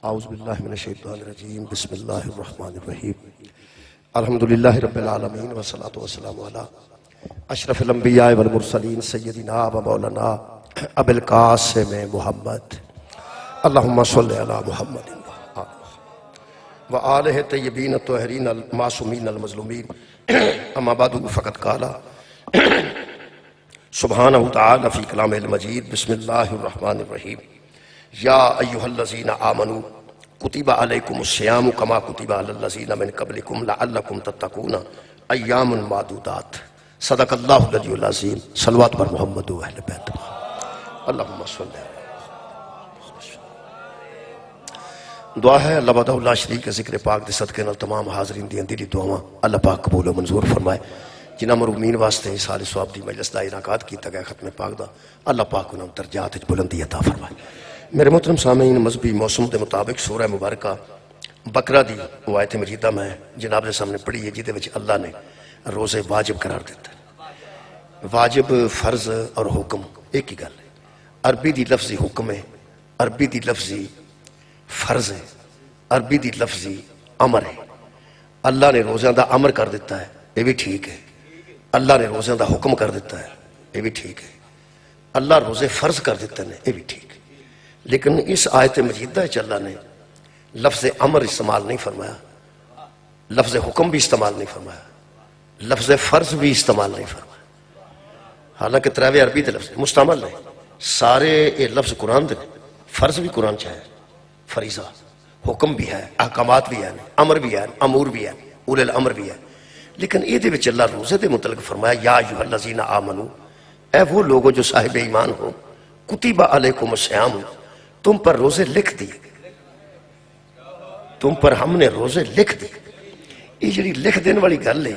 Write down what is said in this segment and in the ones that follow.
اعوذ باللہ من الشیطان الرجیم بسم اللہ الرحمن الرحیم الحمدللہ رب العالمین والصلاة والسلام علی اشرف الانبیاء والمرسلین سیدنا و مولانا ابی القاسم محمد اللہم صلی علی محمد و آلہ طیبین الطاہرین المعصومین المظلومین اما بعد فقد قال سبحانہ تعالی فی کلام المجید بسم اللہ الرحمن الرحیم یا ایہا الذین آمنوا کتب علیکم الصیام کما کتب علی الذین من قبلکم لعلکم تتقون ایام معدودات صدق اللہ العلی العظیم صلوات بر محمد و اہل بیت اللہم صلی دعا ہے اللہ وحدہ لا شریک کے ذکر پاک دے صدقے نال تمام حاضرین دی دلی دعاواں اللہ پاک قبول و منظور فرمائے جنہ مرحومین واسطے سال ثواب دی مجلس دا انعقاد کیتا گیا ختم پاک دا اللہ پاک انہاں درجات وچ بلندی عطا فرمائے میرے محترم سامعین مذہبی موسم دے مطابق سورہ مبارکہ بقرہ دی وہ آیت مجیدہ میں جناب دے سامنے پڑھی ہے جیدے وچ اللہ نے روزے واجب قرار دیتا ہے واجب فرض اور حکم ایک ہی گل ہے عربی دی لفظی حکم ہے عربی دی لفظی فرض ہے عربی دی لفظی امر ہے اللہ نے روزیاں دا امر کر دیتا ہے یہ بھی ٹھیک ہے اللہ نے روزیاں دا حکم کر دیتا ہے یہ بھی ٹھیک ہے اللہ روزے فرض کر دیتے ہیں یہ بھی ٹھیک ہے لیکن اس آیت مجیدہ اللہ نے لفظ امر استعمال نہیں فرمایا لفظ حکم بھی استعمال نہیں فرمایا لفظ فرض بھی استعمال نہیں فرمایا حالانکہ تراوے عربی دے لفظ مستعمل نہیں سارے یہ لفظ قرآن دے فرض بھی قرآن چاہے فریضہ حکم بھی ہے احکامات بھی ہے امر بھی ہے امور بھی ہے اولی الامر بھی ہے لیکن یہ دے وچ اللہ روزے دے متعلق فرمایا یا ایھا الذین آمنو اے وہ لوگوں جو صاحب ایمان ہو کتب علیکم الصیام تم پر روزے لکھ دیے تم پر ہم نے روزے لکھ دیے یہ جڑی لکھ دین والی گل ہے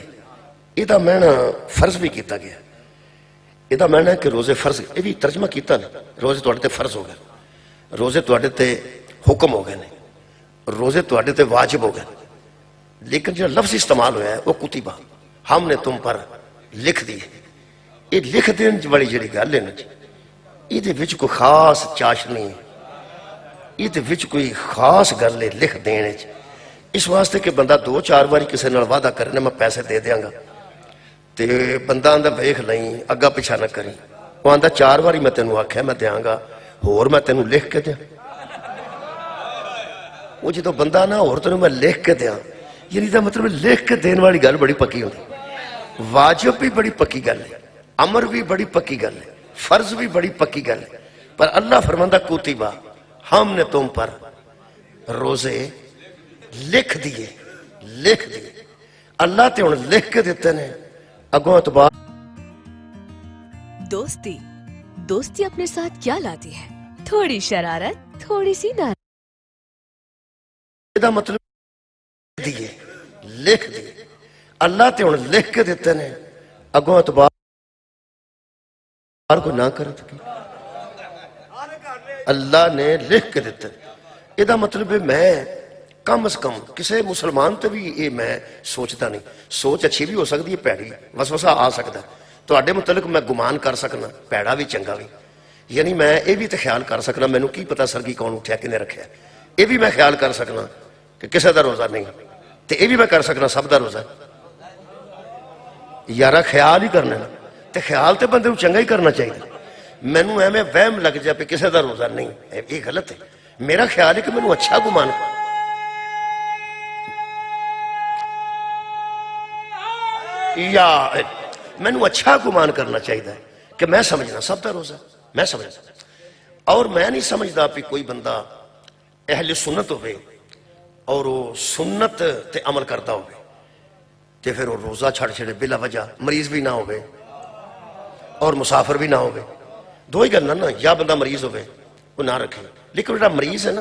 یہ دا معنی فرض بھی کیتا گیا یہ دا معنی ہے کہ روزے فرض یہ بھی ترجمہ کیتا نہیں روزے تواڈے تے فرض ہو گئے روزے تواڈے تے حکم ہو گئے نہیں روزے تواڈے تے واجب ہو گئے لیکن جو لفظ استعمال ہوا ہے وہ کتبہ ہم نے تم پر لکھ دیے یہ لکھ دین والی جڑی گل ہے نا یہ دے وچ کوئی خاص چاشنی یہ دے وچ کوئی خاص گل ہے لکھ دینے اس واسطے کہ بندہ دو چار باری کسی نال وعدہ کرنے میں پیسے دے دیاں گا تے بندہ آندا ویکھ لیں اگا پیچھا نہ کری وہ آندا چار باری میں تینوں آکھیا میں دیاں گا ہور میں تینوں لکھ کے دیاں وہ جدو بندہ نہ ہور تینوں میں لکھ کے دیاں یعنی دا مطلب لکھ کے دین والی گل بڑی پکی ہوتی واجب بھی بڑی پکی گل ہے امر بھی بڑی پکی گل ہے فرض بھی بڑی پکی گل ہے پر اللہ فرماندہ کتبہ ہم نے تم پر روزے لکھ دیے اللہ تے ہن لکھ کے دیتے ہیں اگوں اتبار دوستی اپنے ساتھ کیا لاتی ہے تھوڑی شرارت تھوڑی سی نار دا مطلب دیے لکھ دیے اللہ تے ہن لکھ کے دیتے ہیں اگوں اتبار کو نہ کر سکی اللہ نے لکھ کے دیتے یہ دا مطلب ہے میں کم از کم کسی مسلمان تے بھی یہ میں سوچتا نہیں سوچ اچھی بھی ہو سکتی ہے پیڑی وسوسہ آ سکتا ہے تو آڈے متعلق میں گمان کر سکنا پیڑا بھی چنگا بھی یعنی میں یہ بھی تے خیال کر سکنا میں نو کی پتا سرگی کون اٹھیا کنے رکھیا یہ بھی میں خیال کر سکنا کہ کسے دا روزہ نہیں تے یہ بھی میں کر سکنا سب دا روزہ یارا خیال ہی کرنا تے خیال تے بندے چنگا ہی کرنا چاہیے میں نو ایمیں وہم لگ جائے پہ کسے دا روزہ نہیں یہ غلط ہے میرا خیال ہے کہ میں نو اچھا گمان یا میں نو اچھا گمان کرنا چاہیے کہ میں سمجھنا سب دا روزہ میں سمجھنا اور میں نہیں سمجھدا پہ کوئی بندہ اہل سنت ہوئے اور وہ سنت تے عمل کرتا ہوئے تے پھر وہ روزہ چھڑ چھڑے بلا وجہ مریض بھی نہ ہوئے اور مسافر بھی نہ ہوئے دو ہی گلنا نا یا بندہ مریض ہوئے وہ نہ رکھے لیکن جو مریض ہے نا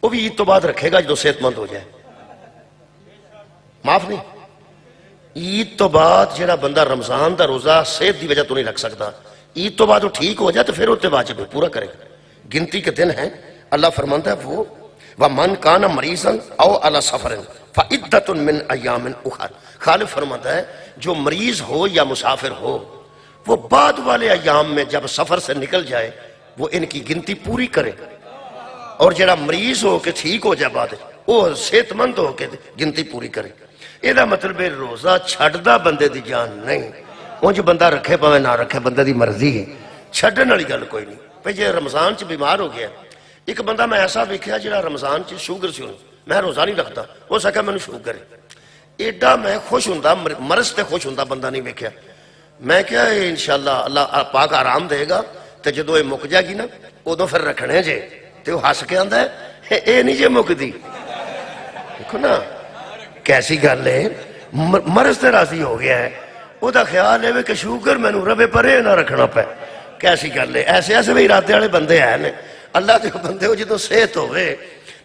وہ بھی عید تو بعد رکھے گا جو صحت مند ہو جائے معاف نہیں عید تو بعد جڑا بندہ رمضان دا روزہ صحت دی وجہ تو نہیں رکھ سکتا عید تو بعد وہ ٹھیک ہو جائے تو پھر وہ واجب پورا کرے گا گنتی کے دن ہیں اللہ فرمانتا ہے وہ وَمَنْ كَانَ مَرِيضًا أَوْ عَلَى سَفَرٍ فَعِدَّةٌ مِّنْ أَيَّامٍ أُخَرَ خالق فرماتا ہے جو مریض ہو یا مسافر ہو وہ بعد والے ایام میں جب سفر سے نکل جائے وہ ان کی گنتی پوری کرے اور جڑا مریض ہو کے ٹھیک ہو جائے بعد وہ صحت مند ہو کے گنتی پوری کرے. یہ مطلب ہے روزہ چھڑدا بندے دی جان نہیں. انج بندہ رکھے پاوے نہ رکھے بندے دی مرضی ہے, چھڈن والی گل کوئی نہیں. بھئی جے رمضان چ بیمار ہو گیا, ایک بندہ میں ایسا ویکھیا جڑا رمضان چ شوگر سی, میں روزہ نہیں رکھتا, ہو سکا مینوں شوگر ہے. ایڈا میں خوش ہوندا, مرض تے خوش ہوندا بندہ نہیں ویکھیا. میں کہا انشاءاللہ اللہ پاک آرام دے گا, تے جدو یہ مک جائے گی نا ادو پھر رکھنے جے. تے وہ ہس کے آندا ہے اے نہیں جے مکدی. دیکھو نا کیسی گل ہے, مرض تے راضی ہو گیا ہے, وہ دا خیال ہے کہ شوگر مینوں ربے پرے نہ رکھنا پے. کیسی گل ہے, ایسے ایسے بھی ارادے والے بندے ہیں نے. اللہ کے بندے ہو جدو صحت ہوئے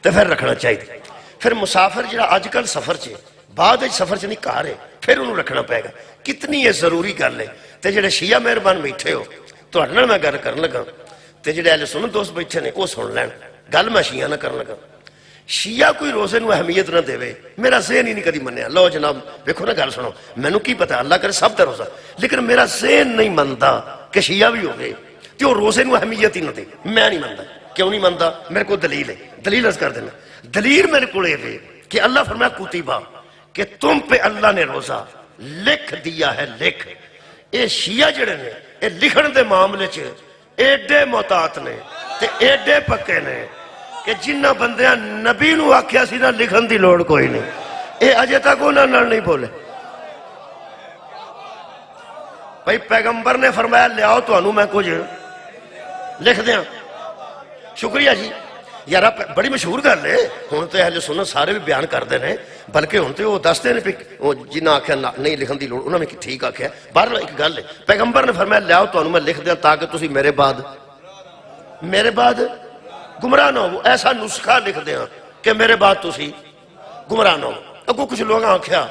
تو پھر رکھنا چاہیے. پھر مسافر جڑا اج کل سفر چ بعد سفر چ نہیں کہا رہے, پھر انہوں رکھنا پائے گا. کتنی یہ ضروری گل ہے. تے جڑے شیعہ مہربان بیٹھے ہو تہاڈے نال میں گل کرن لگا, تے جڑے اہل سنت دوست بیٹھے نے وہ سن لین گل. میں شیعہ نہ کرن لگا. شیعہ کوئی روزے نو اہمیت نہ دے, میرا ذہن ہی نہیں کدی منیا. لو جناب ویکھو نا گل سنو, مینوں کی پتہ اللہ کرے سب دا روزہ, لیکن میرا ذہن نہیں منتا کہ شیعہ بھی ہوگے تے وہ روزے نو اہمیت ہی نہ دے. میں نہیں منتا. کیوں نہیں منتا؟ میرے کو دلیل ہے. دلیل عرض کر دینا. دلیل میرے کو یہ ہے کہ اللہ فرمایا کتبہ, کہ تم پہ اللہ نے روزہ لکھ دیا ہے. لکھ اے شیعہ جڑے نے اے لکھن دے معاملے چ ایڈے محتاط نے تے ایڈے پکے نے کہ جنہ بندیاں نبی نو آکھیا سی نا لکھن دی لوڑ کوئی نہیں, اے اجے تک انہاں نال نہیں بولے. بھئی پیغمبر نے فرمایا لیاؤ تانوں میں کچھ لکھ دیاں. شکریہ جی یار, بڑی مشہور گل ہے. ہن تے اہل سنت سارے بھی بیان کردے نے, بلکہ ہن تے وہ دستے نے جنہ آکھیا نہیں لکھن دی لوڑ انہاں نے ٹھیک آکھیا. بہرحال ایک گل ہے, پیغمبر نے فرمایا لیاؤ تانوں میں لکھ دیاں تاکہ تسی میرے بعد گمراہ نہ ہو. ایسا نسخہ لکھ دیاں کہ میرے بعد تسی گمراہ نہ ہو. اگوں کچھ لوگاں آکھیا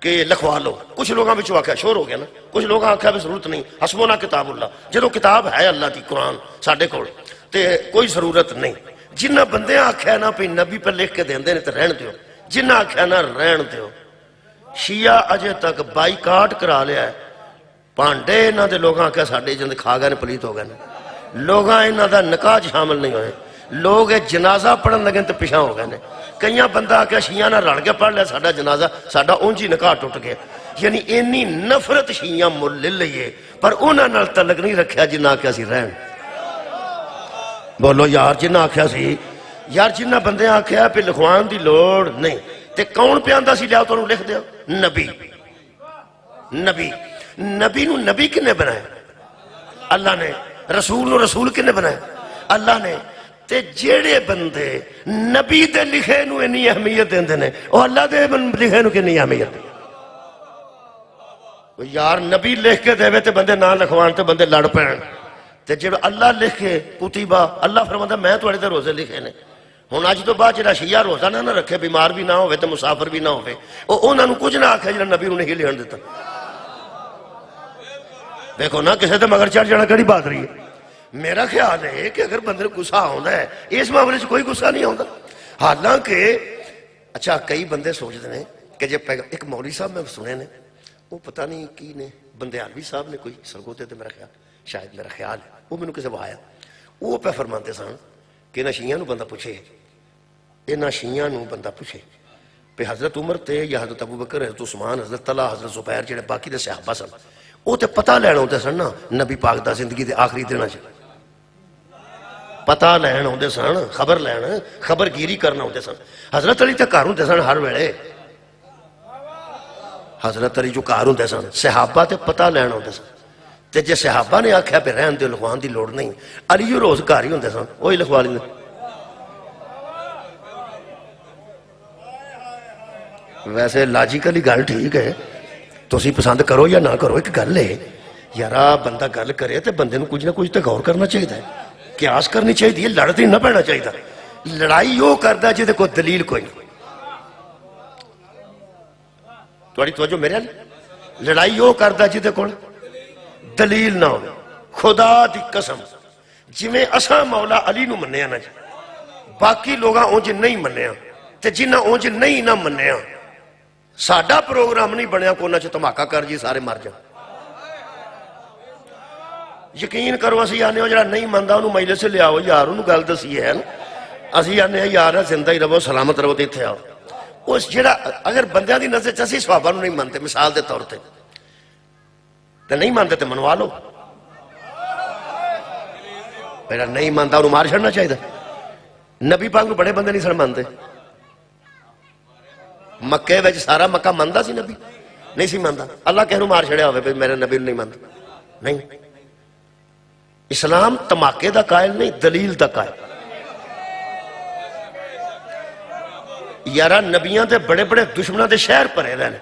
کہ لکھوا لو, کچھ لوگاں بچوں آکھیا شور ہو گیا نا, کچھ لوگاں آکھیا بھی ضرورت نہیں, حسبنا کتاب اللہ, جدو کتاب ہے اللہ دی قرآن ساڈے کول تے کوئی ضرورت نہیں. جنہ بندے آکھیا نا پہ نبی پر لکھ کے دیندے نے تے رہن دیو, جنہ آکھیا نا رہن دیو. شیعہ اجے تک بائیکاٹ کرا لیا ہے. پانڈے انہاں دے لوگاں آکھیا ساڈے جند کھا گئے نے, پلیت ہو گئے نے. لوگاں انہاں دا نکاح شامل نہیں ہوئے, لوگ جنازہ پڑھن لگے تے پیچھے ہو گئے نے. کئیاں بندہ آکھیا شیعہ نہ رل کے پڑھ لیا ساڈا جنازہ, ساڈا اونج ہی نکاح ٹوٹ گیا. یعنی اینی نفرت شیعہ مل لے لئیے, پر انہاں نال تعلق نہیں رکھیا جنہ آکھیا سی رہن. بولو یار, جنہ آکھیا سی یار, جنہ بندے آکھیا پہ لکھوان دی لوڑ نہیں, تے کون پہ آندہ سی لیاؤ تو لکھ دیا؟ نبی. نبی نو نبی کنے بنائے؟ اللہ نے. رسول نو رسول کنے بنائے؟ اللہ نے. تے جیڑے بندے نبی دے لکھے نو انہی اہمیت دیندے نے, او اللہ دے لکھے نو کنی اہمیت دے. یار نبی لکھ کے دے تے بندے نہ لکھوان تے بندے لڑ پین. تے جب اللہ لکھے کتبہ, اللہ فرماتا میں تواڈے تے روزے لکھے نے. ہن اج تو بعد جڑا شیعہ روزہ نہ رکھے, بیمار بھی نہ ہوئے تے مسافر بھی نہ ہوئے, او انہاں نو کچھ نہ آکھے جڑا نبی نو نہیں لکھن دیتا. دیکھو نا کسے تے مگر چڑھ جانا کیڑی بات رہی ہے. میرا خیال ہے کہ اگر بندے کو غصہ آوندا ہے, اس معاملے سے کوئی غصہ نہیں آوندا. حالانکہ اچھا کئی بندے سوچتے ہیں کہ جب ایک مولوی صاحب میں سنے نے, وہ پتہ نہیں کی نے, بندیالوی صاحب نے کوئی سرگوتے تے میرا خیال, شاید میرا خیال ہے وہ مینوں کسے وہایا, وہ پہ فرماتے سن کہ نہ شیعہ نو بندہ پوچھے, نہ شیعہ نو بندہ پوچھے پہ حضرت عمر تے یا حضرت ابوبکر, حضرت عثمان, حضرت طلحہ, حضرت زبیر جڑے باقی دے صحابہ سن, وہ تے پتہ لینا ہوتے سن نا نبی پاک دا زندگی دے آخری دناں چ, پتہ لینا ہوتے سن, خبر لینا, خبر گیری کرنا ہوتے سن. حضرت علی تے گھر ہوندے سن ہر ویلے, حضرت علی جو گھر ہوندے سن, صحابہ تے پتہ لینا ہوتے سن. تے جے صحابہ نے آکھیا پہ رہن دے لکھوان دی لوڑ نہیں, علی روز گھر ہی ہوندے سن, وہی لکھوا لیندے. ویسے لاجیکلی گل ٹھیک ہے, تسی پسند کرو یا نہ کرو, ایک گل ہے یارا بندہ گل کرے تے بندے نو کچھ نہ کچھ تے غور کرنا چاہیے, قیاس کرنی چاہیے, لڑتے نہ پڑنا چاہیے. لڑائی وہ کردا جے کوئی دلیل کوئی نہیں. تھوڑی توجہ میرے ال, لڑائی وہ کردا جے کول دلیل نہ ہو. خدا دی قسم جویں اساں مولا علی نو منیا نا جی, باقی لوگاں اونج نہیں منیا, تے جنہ اونج نہیں نہ منیا, ساڈا پروگرام نہیں بنیا کونا چ دھماکہ کر جی سارے مر جان. یقین کرو اسی آنے ہو جڑا نہیں مندا انہوں مجلس سے لے آؤ یار, انہوں گل دسی ہے نا, اسی آنے یار زندہ ہی رہو سلامت رہو تو اتنے آؤ. اس جڑا اگر بندیاں دی نظر چ اسی صحابہ نو نہیں مانتے مثال دے طور تے تو نہیں مانتے تو منوا لو. میرا نہیں مانتا انہوں مار چھڑنا چاہیے. نبی پاک نو بڑے بندے نہیں سن مانتے. مکے وچ سارا مکہ مانتا سی نبی نہیں سی مانتا. اللہ کہنوں مار چھڑیا ہوئے میرے نبی نہیں مانتا. نہیں اسلام تماکے دا قائل نہیں دلیل دا قائل. یارہ نبیاں دے بڑے بڑے دشمنوں دے شہر پرے رہنے.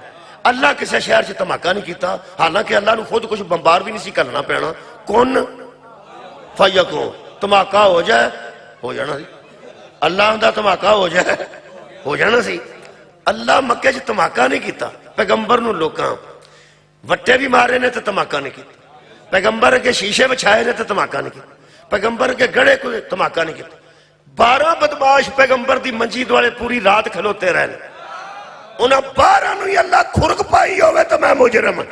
اللہ کسے شہر سے تماکہ نہیں کیتا حالانکہ اللہ نے خود کچھ بمبار بھی نہیں سی کرنا پینا. کون فیکون تماکہ ہو جائے ہو جانا سی. اللہ دا تماکہ ہو جائے ہو جانا سی. اللہ مکے سے تماکہ نہیں کیتا. پیغمبر نو لوکاں وٹے بھی مارے نے تو تماکہ نہیں کیتا. پیغمبر کے شیشے بچھائے نے تو تماکہ نہیں کیتا. پیغمبر کے گڑے کو تماکہ نہیں کیتا. 12 بدماش پیغمبر دی منجید والے پوری رات کھلوتے رہنے. انہاں 12 نو ہی اللہ کھرک پائی ہوئے تو میں مجرم ہوں.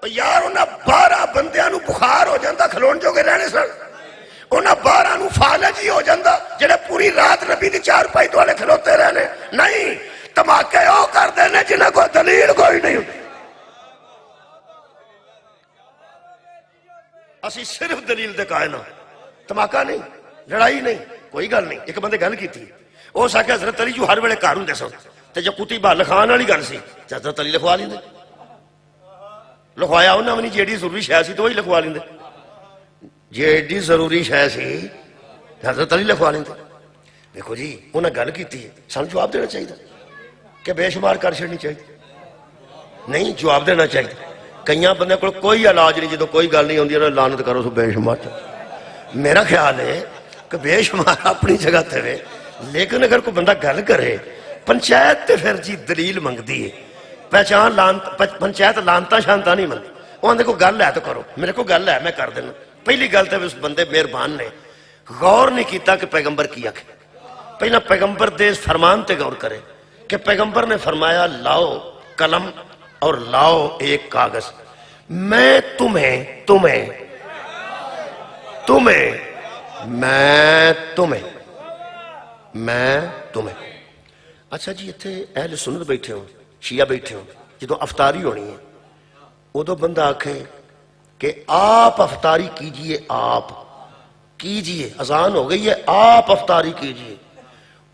یار انہاں 12 بندیاں نو بخار ہو جاندہ کھلون جو گے رہنے سن. انہاں 12 نو فالج ہی ہو جاندہ جنہیں پوری رات نبی دی 4 پائی تو والے کھلوتے رہنے. نہیں تماکے ہو کر دینے جنہیں کوئی دلیل کوئی نہیں. اسی صرف دلیل دے قائل ہاں. تماکہ نہیں لڑائی نہیں کوئی گل نہیں. ایک بندے گل کی تھی وہ سا کہ حضرت علی جو ہر ویلے کار ہوندے سن تے جو کتیبہ لکھان والی گل سی حضرت علی لکھوا لیندے. لکھوایا انہاں نے جیڑی ضروری شے سی تو وہی لکھوا لیندے. جیڑی ضروری شے سی حضرت علی لکھوا لیندے. دیکھو جی انہاں گل کیتی ہے سانوں جواب دینا چاہیے کہ بے شمار کر چھڑنی چاہیے. نہیں جواب دینا چاہیے. کئیاں بندے کو کوئی علاج نہیں جدو کوئی گل نہیں ہوندی انہاں لعنت کرو سو بے شمار. میرا خیال ہے کہ بے شمار اپنی جگہ تے وے لیکن اگر کوئی بندہ گل کرے پنچایت تے پھر جی دلیل منگدی ہے. پہچان لانت پنچایت لانتا شانتا نہیں منگتی. وہاں دے کو گل ہے تو کرو میرے کو گل ہے میں کر دینا. پہلی گل تے اس بندے مہربان نے غور نہیں کیتا کہ پیغمبر کی آکھے. پہلا پیغمبر دے فرمان تے غور کرے کہ پیغمبر نے فرمایا لاؤ قلم اور لاؤ ایک کاغذ. میں تمہیں اچھا جی اتنے اہل سنت بیٹھے ہوں شیعہ بیٹھے ہوں جدو افطاری ہونی ہے ادو بندہ آکھے کہ آپ افطاری کیجئے. آپ کیجئے اذان ہو گئی ہے آپ افطاری کیجئے.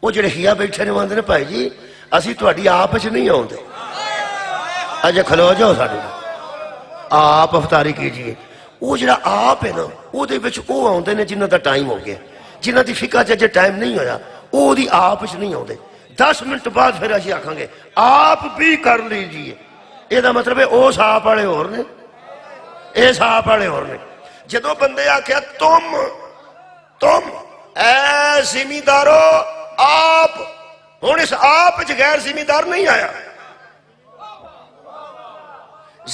وہ جڑے شیعہ بیٹھے نے وہاں نے بھائی جی اسی تہاڈی آپ وچ نہیں آوندے اجے کھلو جاؤ ساڈے آپ افطاری کیجئے. وہ جڑا آپ ہے نا وہ دے وچ او آوندے نے جنہاں دا ٹائم ہو گیا جنہاں دی فقہ چ ٹائم نہیں ہویا او دی آپ وچ نہیں آوندے. 10 منٹ بعد پھر اسی آکھاں گے آپ بھی کر لیجئے. یہ دا مطلب ہے او صاحب والے اور نے اے صاحب والے اور نے. جدو بندے آکھیا تم اے زمیندارو آپ ہن اس آپ وچ غیر زمیندار نہیں آیا.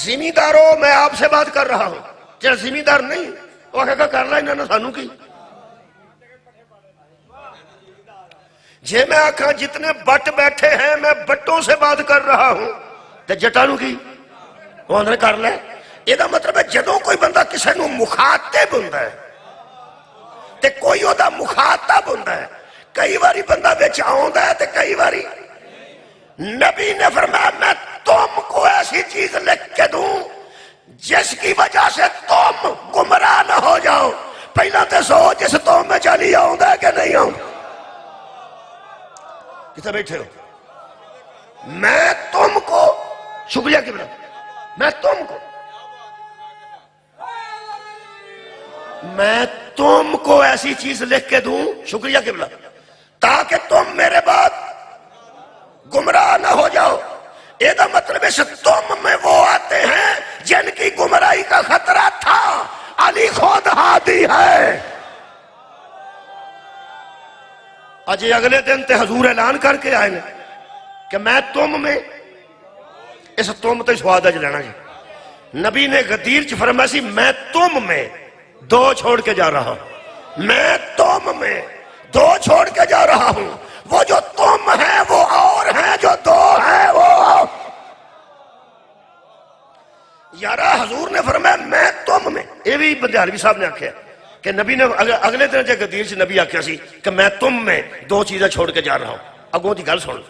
زمیندارو میں آپ سے بات کر رہا ہوں. جب زمیندار نہیں وہ کہا کر لا انہوں نے سانوں کی. جے میں آکھاں جتنے بٹ بیٹھے ہیں میں بٹوں سے بات کر رہا ہوں تے جٹانوں کی وہ اندر کر لے. یہ دا مطلب ہے جدوں کوئی بندہ کسے نو مخاطب ہوندا ہے تے کوئی او دا مخاطب ہوندا ہے. کئی باری بندہ وچ آوندا ہے تے کئی باری نبی نے فرمایا میں تم کو ایسی چیز لکھ کے دوں جس کی وجہ سے تم گمراہ نہ ہو جاؤ. پہلا تے سوچ جس تم میں چلی آوندا ہے کہ نہیں آوندا. کتنے بیٹھے ہو میں تم کو شکریہ کی بنا میں تم کو ایسی چیز لکھ کے دوں شکریہ کی بنا تاکہ تم میرے بعد گمراہ نہ ہو جاؤ. یہ دا مطلب ہے تم میں وہ آتے ہیں جن کی گمراہی کا خطرہ تھا. علی خود ہادی ہے. اجے اگلے دن تے حضور اعلان کر کے آئے کہ میں تم میں اس تم تے سواد اج لینا جی. نبی نے غدیر چ فرمایا سی میں تم میں 2 چھوڑ کے جا رہا ہوں. میں تم میں 2 چھوڑ کے جا رہا ہوں. وہ جو تم ہیں وہ اور ہیں جو 2 ہیں وہ یارہ حضور نے فرمایا میں تم میں. یہ بھی بندیالوی صاحب نے آکھیا کہ نبی نے اگلے دن جب غدیر سے نبی آکھیا سی کہ میں تم میں دو چیزیں چھوڑ کے جا رہا ہوں. اگوں دی گل سن.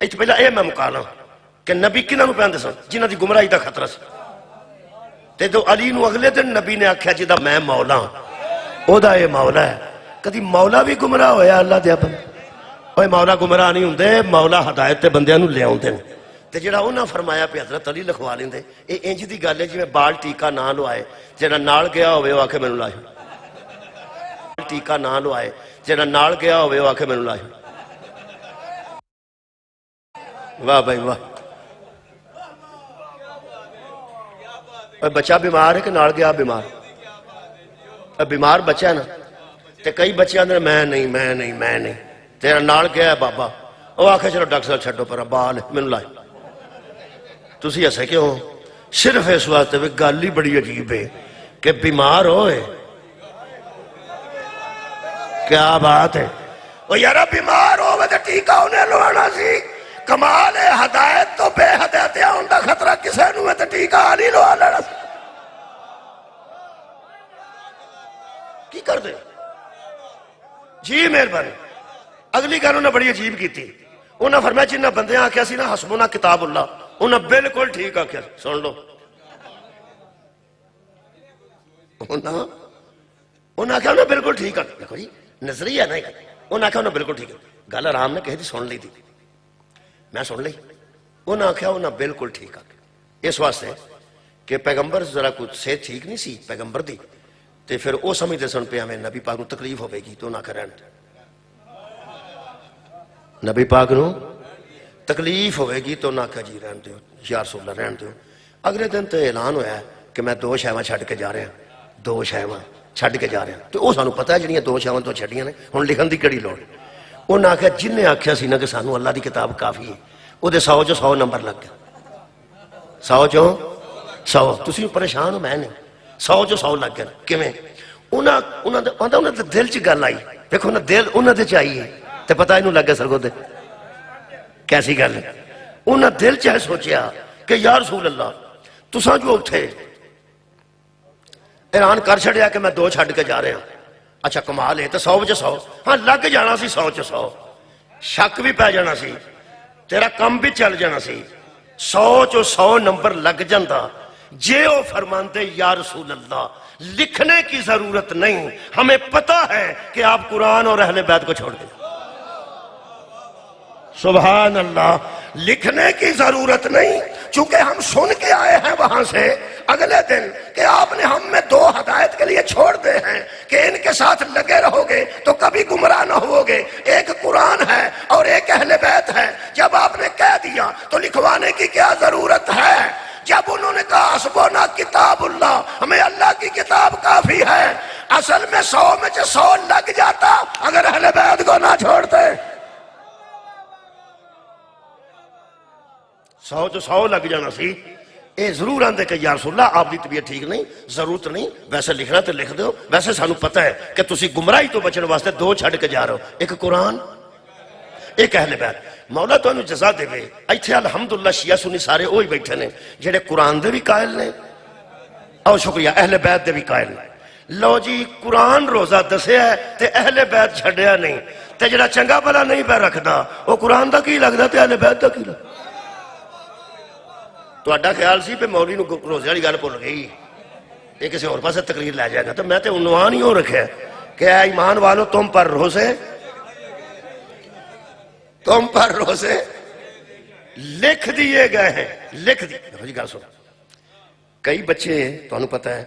اس پہلا اے میں مکالا کہ نبی کنہاں نوں پہندے سن جنہاں دی گمراہی دا خطرہ سی. تے جو علی نو اگلے دن نبی نے آکھیا جدا میں مولا او دا اے مولا ہے. کدی مولا بھی گمراہ ہویا اللہ دے بندے؟ اوے مولا گمراہ نہیں ہوندے، مولا ہدایت تے بندیاں نوں لے آوندے نے. تے جڑا انہاں فرمایا پہ حضرت علی لکھوا لیندے اے انج دی گل ہے جویں بال ٹیکا نہ لوائے جڑا نال گیا ہوئے او آکھے مینوں لا چھوڑ. ٹیکا نہ لوائے جڑا نال گیا ہوئے او آکھے مینوں لا چھوڑ. واہ بھائی واہ. بچہ بیمار ہے کہ نال گیا بیمار؟ بیمار بچہ ہے نا تے کئی بچے آندے میں نہیں تیرا نال گیا ہے بابا. او آکھے چلو ڈاکٹر صاحب چھڈو پرا بال مینوں لا. تسی ہسے کیوں؟ صرف اس واسطے بھی گل ہی بڑی عجیب ہے کہ بیمار ہوئے. کیا بات ہے؟ او یارا بیمار ہوئے تے ٹیکا انہیں لوانا سی. کمال ہے ہدایت تو بے ہدایت آن دا خطرہ کسے نو ہے تے ٹیکا نہیں لوا لینا سی. کی کر دے جی مہربانی. اگلی گل انہیں بڑی عجیب کی تھی. انہیں فرمایا جنہ بندے آکھیا سی نا حسبنا کتاب اللہ انہیں بالکل ٹھیک آکھیا. سن لو انہیں آکھیا انہیں بالکل ٹھیک آکھیا. دیکھو جی نظریہ نہیں. انہیں آکھیا انہیں بالکل ٹھیک ہے. گل آرام نے کہی تھی سن لی تھی میں سن لی. انہیں آکھیا انہیں بالکل ٹھیک آکھیا. اس واسطے کہ پیغمبر ذرا کچھ صحت ٹھیک نہیں سی پیغمبر دی تے پھر او سمجھتے سن پہ ہمیں نبی پاک نو تکلیف ہوئے گی تو نہ کریں. نبی پاک نو تکلیف ہوئے گی تو نہ کہ جی رہن دیو یا رسول اللہ رہن دیو. اگلے دن تو اعلان ہویا ہے کہ میں دو شہواں چھڈ کے جا رہا ہوں. دو شہواں چھڈ کے جا رہا ہوں. تو او سانو پتہ ہے جڑیاں دو شہواں تو چھڈیاں نے ہن لکھن دی کیڑی لوڑ. انہاں آکھیا جن نے آکھیا سی نا کہ سانو اللہ دی کتاب کافی ہے او دے 100 چوں 100 نمبر لگ گیا. 100 چوں 100. تسی پریشان ہو میں نہیں. 100 چوں 100 لگ گیا. کیویں؟ انہاں دے دل چ گل آئی. دیکھو نا دل انہاں دے چاہیے تے پتہ اینوں لگ گیا سرگو دے کیسی گل ہے. انہاں دل چ سوچیا کہ یا رسول اللہ تساں جو اٹھے اعلان کر چھڑیا کہ میں دو چھڈ کے جا رہا ہوں. اچھا کمال ہے تو 100 وچ 100 ہاں لگ جانا سی. 100 چ 100 شک بھی پی جانا سی تیرا کم بھی چل جانا سی. 100 چ 100 نمبر لگ جاندہ جے او فرماندے یا رسول اللہ لکھنے کی ضرورت نہیں ہمیں پتہ ہے کہ آپ قرآن اور اہل بیت کو چھوڑ دیں. سبحان اللہ. لکھنے کی ضرورت نہیں چونکہ ہم سن کے آئے ہیں وہاں سے اگلے دن کہ آپ نے ہم میں دو ہدایت کے لیے چھوڑ دے ہیں کہ ان کے ساتھ لگے رہو گے تو کبھی گمراہ نہ ہوگے. ایک قرآن ہے اور ایک اہل بیت ہے. جب آپ نے کہہ دیا تو لکھوانے کی کیا ضرورت ہے؟ جب انہوں نے کہا حسبنا کتاب اللہ ہمیں اللہ کی کتاب کافی ہے. اصل میں 100 میں 100 لگ جاتا اگر اہل بیت کو نہ چھوڑتے. 100 چ 100 لگ جانا سی. اے ضرور آندے کہ یا رسول اللہ آپ دی طبیعت ٹھیک نہیں ضرورت نہیں ویسے لکھنا تے لکھ دو. ویسے سانو پتہ ہے کہ تسی گمراہی تو بچن واسطے دو چھڈ کے جا رہے ہو ایک قرآن ایک اہل بیت. مولا تو انہوں جزا دے گئے. ایتھے الحمدللہ شیعہ سنی سارے وہی بیٹھے نے جڑے قرآن دے بھی قائل نے اور شکریہ اہل بیت دے بھی قائل نے. لو جی قرآن روزہ دسیا ہے تے اہل بیت چھڈیا نہیں تے جڑا چنگا بھلا نہیں پہ رکھدا وہ قرآن دا کی لگدا تے اہل بیت دا کی لگدا. تہاڈا خیال سی پہ مولوی نو روزے والی گل بھول گئی یہ کسی اور پاسے تقریر لے جائے گا تو میں تے عنوان ہی ہو رکھا ہے کہ اے ایمان والو تم پر روزے لکھ دیے گئے ہیں. لکھ دیے. جی گل سن کئی بچے تمہیں پتہ ہے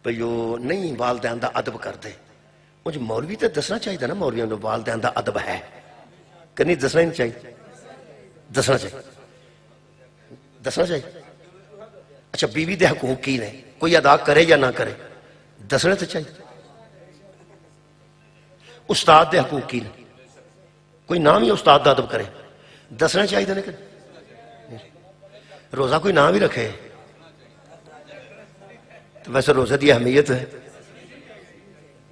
بھئی وہ نہیں والدین دا ادب کرتے. مجھے مولوی تے دسنا چاہیے نا مولویوں نے والدین دا ادب ہے کہ نہیں دسنا ہی نہیں چاہیے. دسنا چاہیے دسنا چاہیے. اچھا بیوی دے حقوق کی نے کوئی ادا کرے یا نہ کرے دسنا تو چاہیے. استاد دے حقوق کی نے کوئی نام ہی استاد دا ادب کرے دسنا چاہیے نا کہ روزہ کوئی نام ہی رکھے تو ویسے روزہ دی اہمیت ہے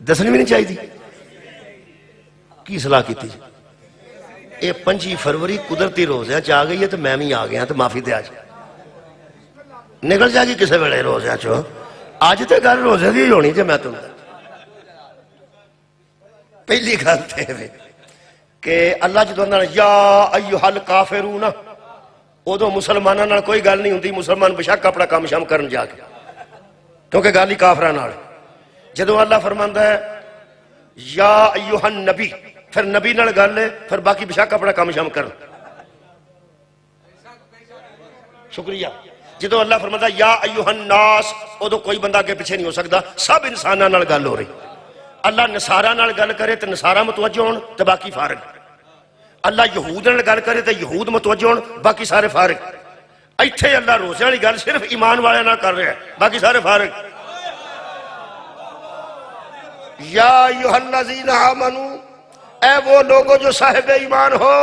دسنی بھی نہیں چاہیے. کی صلاح کی تھی یہ 25 فروری قدرتی روزہ چاہ گئی ہے تو میں بھی آ گیا تو معافی دے آج نکل جائے گی کسے ویلے روزہ چو. اج تے گل روزے دی ہونی تے میں تم پہلی گل تے کہ اللہ جدوں آندا یا ایھا الکافرون ادو مسلمانوں نال کوئی گل نہیں ہوندی، مسلمان بشک اپنا کام شام کرن جا کے، کیونکہ گل ہی کافراں نال۔ جدوں اللہ فرماندا ہے یا ایھا النبی، پھر نبی نال گل ہے، پھر باقی بشک اپنا کام شام کرن۔ شکریہ۔ جدوں اللہ فرماندا یا ایھا الناس، ادو کوئی بندہ اگے پیچھے نہیں ہو سکتا، سب انساناں نال گل ہو رہی۔ اللہ نصاراں نال گل کرے تو نصارا متوجہ ہون تو باقی فارغ، اللہ یہود نال گل کرے تو یہود متوجہ ہون باقی سارے فارغ۔ ایتھے اللہ روزے والی گل صرف ایمان والے نال کر رہا ہے، باقی سارے فارغ۔ یا ایھا الذین آمنو، اے وہ لوگوں جو صاحب ایمان ہو،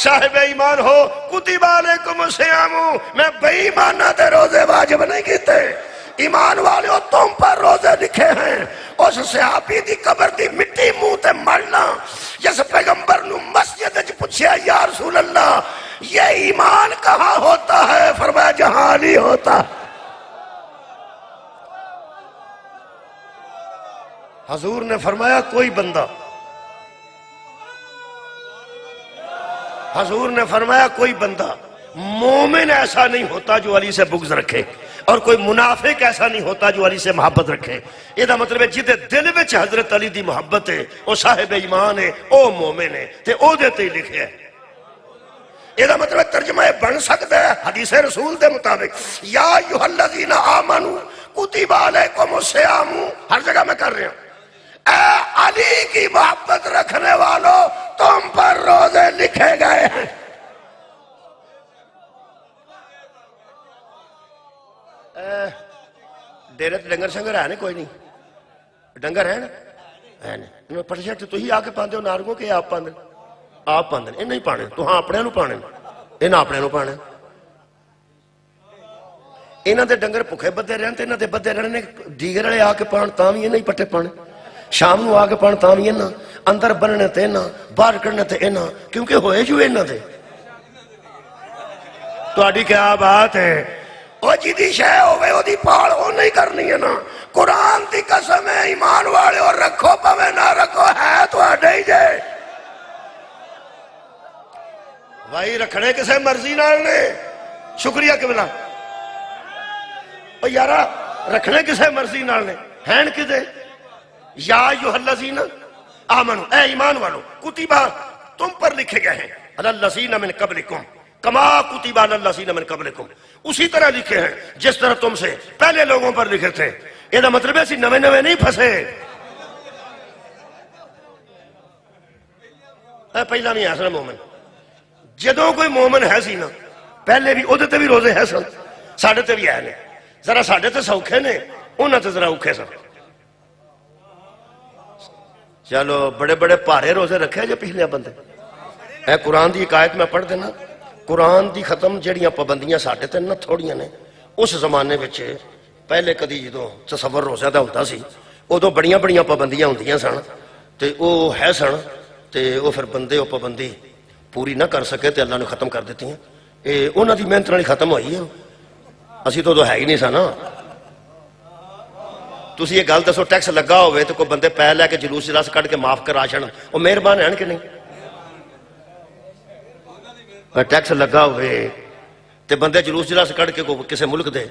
صاحب ایمان ہو، کتب علیکم الصیام، میں بے ایمانہ تے روزے واجب نہیں کیتے، ایمان والے ہو تم پر روزے لکھے ہیں۔ اس صحابی دی قبر دی مٹی منہ تے ملنا، جس پیغمبر نو مسجد وچ پوچھیا یا رسول اللہ یہ ایمان کہاں ہوتا ہے، فرمایا جہاں علی ہوتا۔ حضور نے فرمایا کوئی بندہ، حضور نے فرمایا کوئی بندہ مومن ایسا نہیں ہوتا جو علی سے بغض رکھے، اور کوئی منافق ایسا نہیں ہوتا جو علی سے محبت رکھے۔ یہ دا مطلب ہے جدے دل وچ حضرت علی دی محبت ہے، وہ صاحب ایمان ہے، او مومن ہے، تے او دے تے لکھے ہے۔ یہ دا مطلب ترجمہ بن سکتا ہے حدیث رسول دے مطابق یا ایھا الذین آمنو کتب علیکم الصیام، ہر جگہ میں کر رہا ہوں، اے علی کی محبت رکھنے والوں تم پر روزے لکھے گئے ہیں۔ ڈیرے تے ڈنگر شنگر ہے نا کوئی نہیں، ڈنگر ہے نا، ہے نا، پٹھ شٹ تو ہی آ کے پاندے ہو نارگوں کے آپ پاندے، آپ پاندے یہ نہیں پانے، تو ہاں اپنے نو پانے، یہ نہ اپنے نو پانے۔ انہاں دے ڈنگر بھکھے بدے رہن تے انہاں دے بدے رہنے دیگر والے آ کے پان تاں بھی یہ نہیں پٹے پانے، شام نو آ کے پان تاں بھی انہاں، اندر بننے تے انہاں، باہر کرنے تے انہاں، کیونکہ ہوئے جو انہاں دے۔ تہاڈی کیا بات ہے؟ وہ جدی شے ہوئے وہ دی پال وہ نہیں کرنی ہے نا۔ قرآن دی قسم ہے ایمان والے اور رکھو پوے نہ رکھو ہے تو آڈے ہی جائے۔ بھائی رکھنے کسے مرضی نال نے، شکریہ قبلہ۔ او یارا رکھنے کسے مرضی نال نے، ہین کدے یا ایھا الذین آمنو، اے ایمان والو، کتبہ تم پر لکھے گئے ہیں، علی الذین من قبلکم کما کتب علی الذین من قبلکم، اسی طرح لکھے ہیں جس طرح تم سے پہلے لوگوں پر لکھے تھے۔ یہ دا مطلب ہے اسی نوے نوے نہیں پھنسے، اے پہلا نہیں ہے سن مومن، جدوں کوئی مومن ہے سی نا پہلے بھی ادھے تے بھی روزے ہے سن، ساڑھے تے بھی ہے نے، ذرا ساڑھے تے سوکھے نے، انہاں تے ذرا اوکھے سن۔ چلو بڑے بڑے پارے روزے رکھے جو پچھلے بندے، اے قرآن دی ایک آیت میں پڑھ دینا، قرآن دی ختم جڑیاں پابندیاں ساڈے تے نہ تھوڑیاں نے، اس زمانے وچ پہلے کدی جدوں تصور روزے دا ہوندا سی ادو بڑیاں بڑیاں پابندیاں ہوندیاں سن تے او ہے سن تے او پھر بندے او پابندی پوری نہ کر سکے تے اللہ نے ختم کر دیتی ہیں۔ اے انہاں دی محنت نال ختم ہوئی ہے، اسی تو ہے ہی نہیں سا نا۔ تسی یہ گل دسو ٹیکس لگا ہوئے تو کوئی بندے پے لے کے جلوس جلاس کٹ کے معاف کرا چھڑن، او مہربان ہیں کہ نہیں؟ ٹیکس لگا ہوئے تے بندے جلوس جلاس کٹ کے کسی ملک دے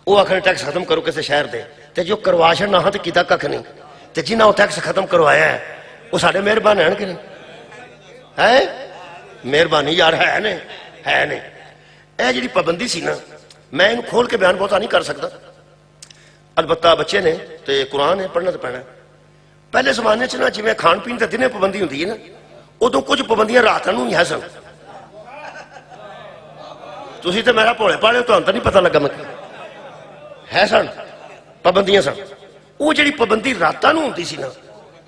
وہ آخر ٹیکس ختم کرو کسی شہر دے تے جو کروا چھڑنا ہاں تے کیتا ککھ نہیں تے جنہاں وہ ٹیکس ختم کروایا ہے وہ ساڑے مہربان ہیں کہ نہیں؟ ہے مہربانی یار ہے نہیں ہے نہیں۔ اے جڑی پابندی سی نا میں ان کھول کے بیان بہتا نہیں کر سکتا، البتہ بچے نے تے قرآن ہے پڑھنا تے پڑھنا۔ پہلے زمانے چ نا جی میں کھان پین تے دنے پابندی ہوندی ہے نا ادو کچھ پابندیاں رات نوں ہی ہے سن، تسی تے میرا بھولے پالے تو نہیں پتہ لگا میں ہے سن پابندیاں سن۔ وہ جڑی پابندی راتاں نوں ہوندی سی نا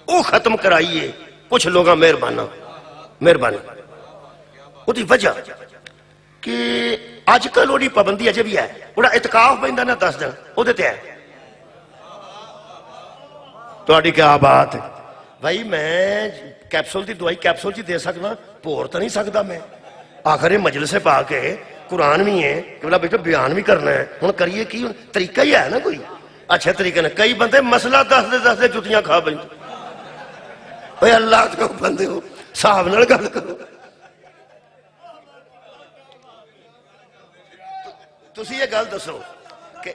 وہ ختم کرائیے کچھ لوگاں مہربانی۔ وہ دی وجہ کہ اج کل وہ پابندی اجے بھی ہے، وہ اعتکاف پیندا نا 10 دن وہ تے ہے۔ تہاڈی کیا بات ہے بھائی؟ میں کیپسول دی دوائی کیپسول جی دے سکنا، بھور تو نہیں سکتا میں۔ آخر یہ مجلس پا کے قرآن بھی ہے کہ بلا بیٹا بیان بھی کرنا ہے، ہوں کریے کی طریقہ ہی ہے نا کوئی اچھے طریقے نے۔ کئی بندے مسئلہ دس دے جتیاں کھا بین اے اللہ تو بندے ہو صاحب نال گل کرو. تسی یہ گل دسو کہ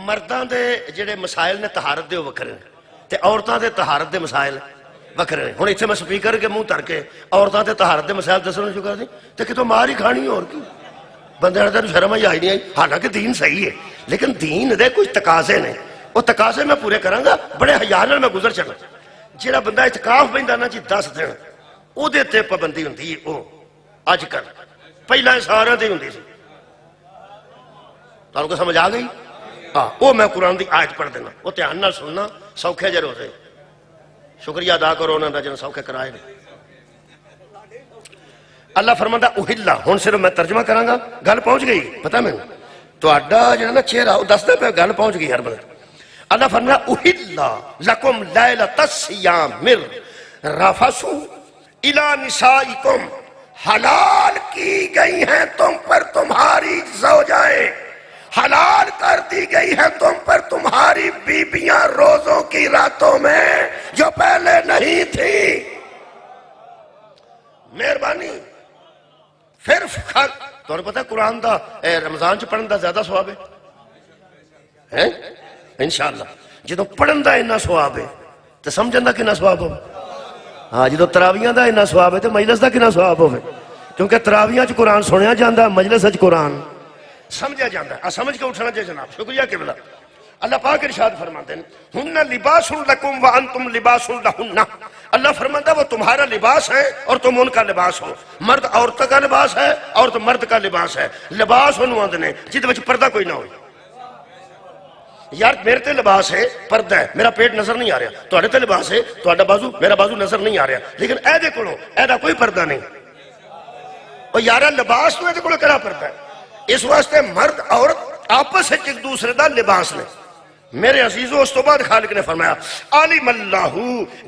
مرداں دے جڑے مسائل نے طہارت دے وکھرے نے تے عورتاں دے طہارت دے مسائل وکھرے نے. ہن ایتھے میں سپیکر کے منہ تر کے عورتاں دے طہارت دے مسائل دسنا شروع کر دی تے کتوں مار ہی کھانی اور کی. بندے نے شرم ہی آئی نہیں آئی. حالانکہ دین صحیح ہے لیکن دین دے کچھ تقاضے نے, وہ تقاضے میں پورے کراں گا بڑے حیا نال میں گزر چلا. جہاں بندہ اعتکاف بہندا نا جی 10 دن وہ تے پابندی ہوندی ہے. وہ اج کل پہلا سارے دی ہوندی سی. تانوں کو سمجھ آ گئی؟ ہاں وہ میں قرآن دی آیت پڑھ دینا, وہ دھیان نال سننا. سوکھے جے روزے شکریہ ادا کرو انہاں دا جنہاں سوکھے کرائے نے. اللہ فرماندا اوہلا. ہن صرف میں ترجمہ کراں گا, گل پہنچ گئی پتہ میں تہاڈا جڑا نا چہرہ وہ دسدا پیا گل پہنچ گئی ہر بندے. اللہ فرمایا اوہلا لکم لیلۃ الصیام الرفث الی نسائکم, حلال کی گئی ہیں تم پر تمہاری زوجائیں, حلال کر دی گئی ہیں تم پر تمہاری بیبیاں روزوں کی راتوں میں جو پہلے نہیں تھی. مہربانی پھر تو پتہ قرآن دا رمضان چ پڑھن دا زیادہ ثواب ہے انشاءاللہ. جدو پڑھن دا اتنا ثواب ہے تو سمجھن دا کتنا ثواب ہو. ہاں جدو تراویاں دا اتنا ثواب ہے تو مجلس دا کتنا ثواب ہوے, کیونکہ تراویاں چ قرآن سنیا جاندا, مجلس وچ قرآن سمجھا جاندا ہے. سمجھ کے اٹھنا چاہیے جناب. شکریہ قبلہ. اللہ پاک ارشاد فرماتے ہیں ہن لباس لکم وانتم لباس لہن. اللہ فرماتا ہے وہ تمہارا لباس ہے اور تم ان کا لباس ہو. مرد عورت کا لباس ہے, عورت مرد کا لباس ہے. لباس انہوں آندنے جہد وچ پردہ کوئی نہ ہو. یار میرے تے لباس ہے پردہ ہے, میرا پیٹ نظر نہیں آ رہا. تہاڈے تے لباس ہے تہاڈا بازو میرا بازو نظر نہیں آ رہا, لیکن اے دے کولوں اے دا کوئی پردہ نہیں. اور یارا لباس تو اے دے کولوں کیڑا پردہ ہے. اس واسطے مرد عورت آپس ایک دوسرے دا لباس نے. میرے عزیزوں اس تو بعد خالق نے فرمایا عالم اللہ,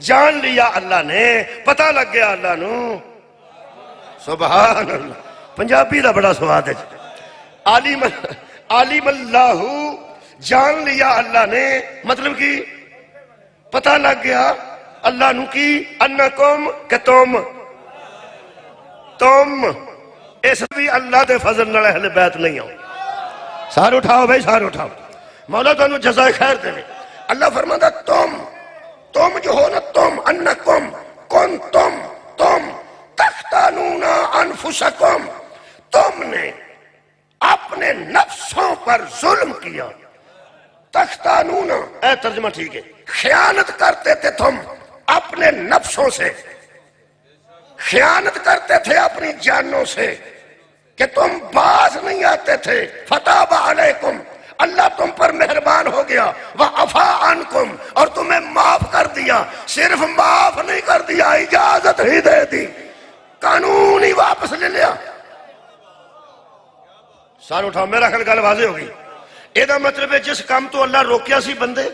جان لیا اللہ نے, پتہ لگ گیا اللہ نو. سبحان اللہ. پنجابی دا بڑا سواد ہے. عالم اللہ, جان لیا اللہ نے, مطلب کی پتہ لگ گیا اللہ نو کی انکم کہ تم اس بھی اللہ دے فضل نال اہل بیت نہیں ہو. سار اٹھاؤ بھائی سار اٹھاؤ. مولا تانوں جزائے خیر دے. اللہ فرماتا تم جو ہو نا, تم انکم کنتم تم تختانون انفسکم, تم نے اپنے نفسوں پر ظلم کیا. تختانون اے ترجمہ ٹھیک ہے, خیانت کرتے تھے تم اپنے نفسوں سے, خیانت کرتے تھے اپنی جانوں سے کہ تم باز نہیں آتے تھے. فتاب علیکم, اللہ تم پر مہربان ہو گیا. وعفا عنکم, اور تمہیں معاف کر دیا. صرف معاف نہیں کر دیا, اجازت ہی دے دی, قانون ہی واپس لے لیا. سار اٹھاؤ. میرا خیال گل واضح ہوگی. یہ مطلب ہے جس کام تو اللہ روکیا سی بندے,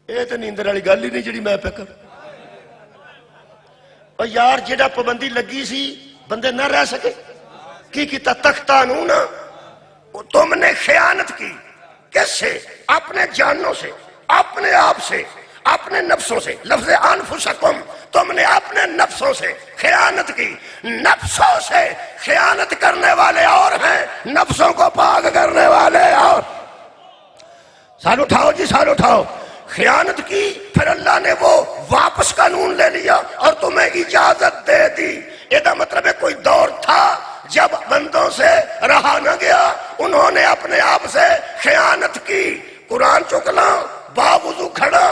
یہ تو نیندر والی گل ہی نہیں جڑی میں پہ کر. اور یار جڑا پابندی لگی سی بندے نہ رہ سکے. کی کیتا تختانون, تم نے خیانت کی. کس سے؟ اپنے جانوں سے, اپنے آپ سے, اپنے نفسوں سے. لفظ انفسکم, تم نے اپنے نفسوں سے خیانت کی. نفسوں سے خیانت کرنے والے اور ہیں, نفسوں کو پاک کرنے والے اور. سال اٹھاؤ جی سال اٹھاؤ. خیانت کی, پھر اللہ نے وہ واپس قانون لے لیا اور تمہیں اجازت دے دی. یہ مطلب ہے کوئی دور تھا جب بندوں سے رہا نہ گیا, انہوں نے اپنے آپ سے خیانت کی. قرآن چکلا باوضو کھڑا,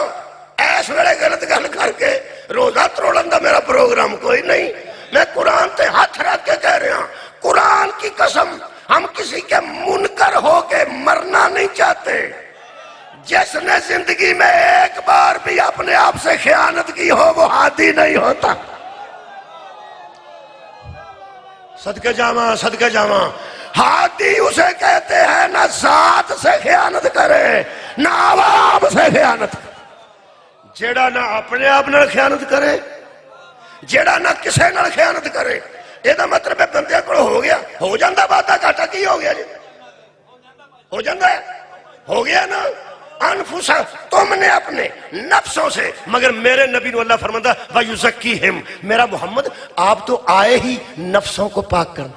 ایس ویلے غلط گل کر کے روزہ تروڑن دا میرا پروگرام کوئی نہیں. میں قرآن تے ہاتھ رکھ کے کہہ رہا, قرآن کی قسم ہم کسی کے منکر ہو کے مرنا نہیں چاہتے. جس نے زندگی میں ایک بار بھی اپنے آپ سے خیانت کی ہو وہ عادی نہیں ہوتا. صدقے جاواں صدقے جاواں. عادی اسے کہتے ہیں نہ ذات سے خیانت کرے نہ عوام سے خیانت کرے. جیڑا نہ اپنے آپ نال خیانت کرے, جیڑا نہ کسے نال خیانت کرے. یہ مطلب ہے بندے کو ہو گیا, ہو جاندہ وعدہ گھاٹا کی ہو گیا جی, ہو جاندہ ہے, ہو گیا نا. انفسا تم نے اپنے نفسوں سے، مگر میرے نبی نے اللہ فرماتا وَيُزَكِّيهِمْ، میرا محمد آپ تو آئے ہی نفسوں کو پاک کرنا،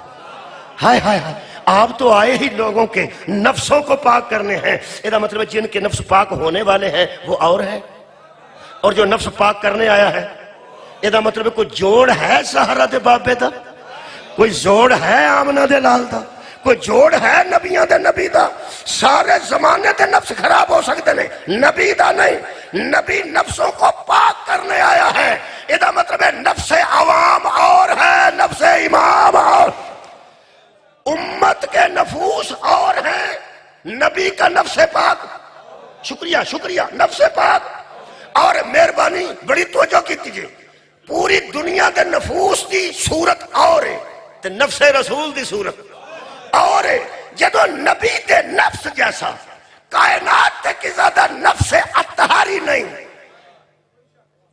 ہائے ہائے ہائے، آپ تو آئے ہی لوگوں کے نفسوں کو پاک کرنے ہیں۔ یہ مطلب ہے جن کے نفس پاک ہونے والے ہیں وہ اور ہیں، اور جو نفس پاک کرنے آیا ہے، یہ مطلب ہے کوئی جوڑ ہے سہارا دے بابے دا، کوئی جوڑ ہے آمنہ دے لال دا، کوئی جوڑ ہے نبیاں دے نبی دا۔ سارے زمانے دے نفس خراب ہو سکتے ہیں، نبی دا نہیں۔ نبی نفسوں کو پاک کرنے آیا ہے، یہ مطلب ہے نفس عوام اور ہے، نفس امام اور امت کے نفوس اور ہیں، نبی کا نفس پاک، شکریہ شکریہ، نفس پاک اور مہربانی بڑی توجہ کی تیجئے، پوری دنیا دے نفوس دی صورت اور ہے تے نفس رسول دی صورت اور ہے۔ جدو نبی دے نفس جیسا کائنات تے کی زیادہ نفس اطہاری نہیں،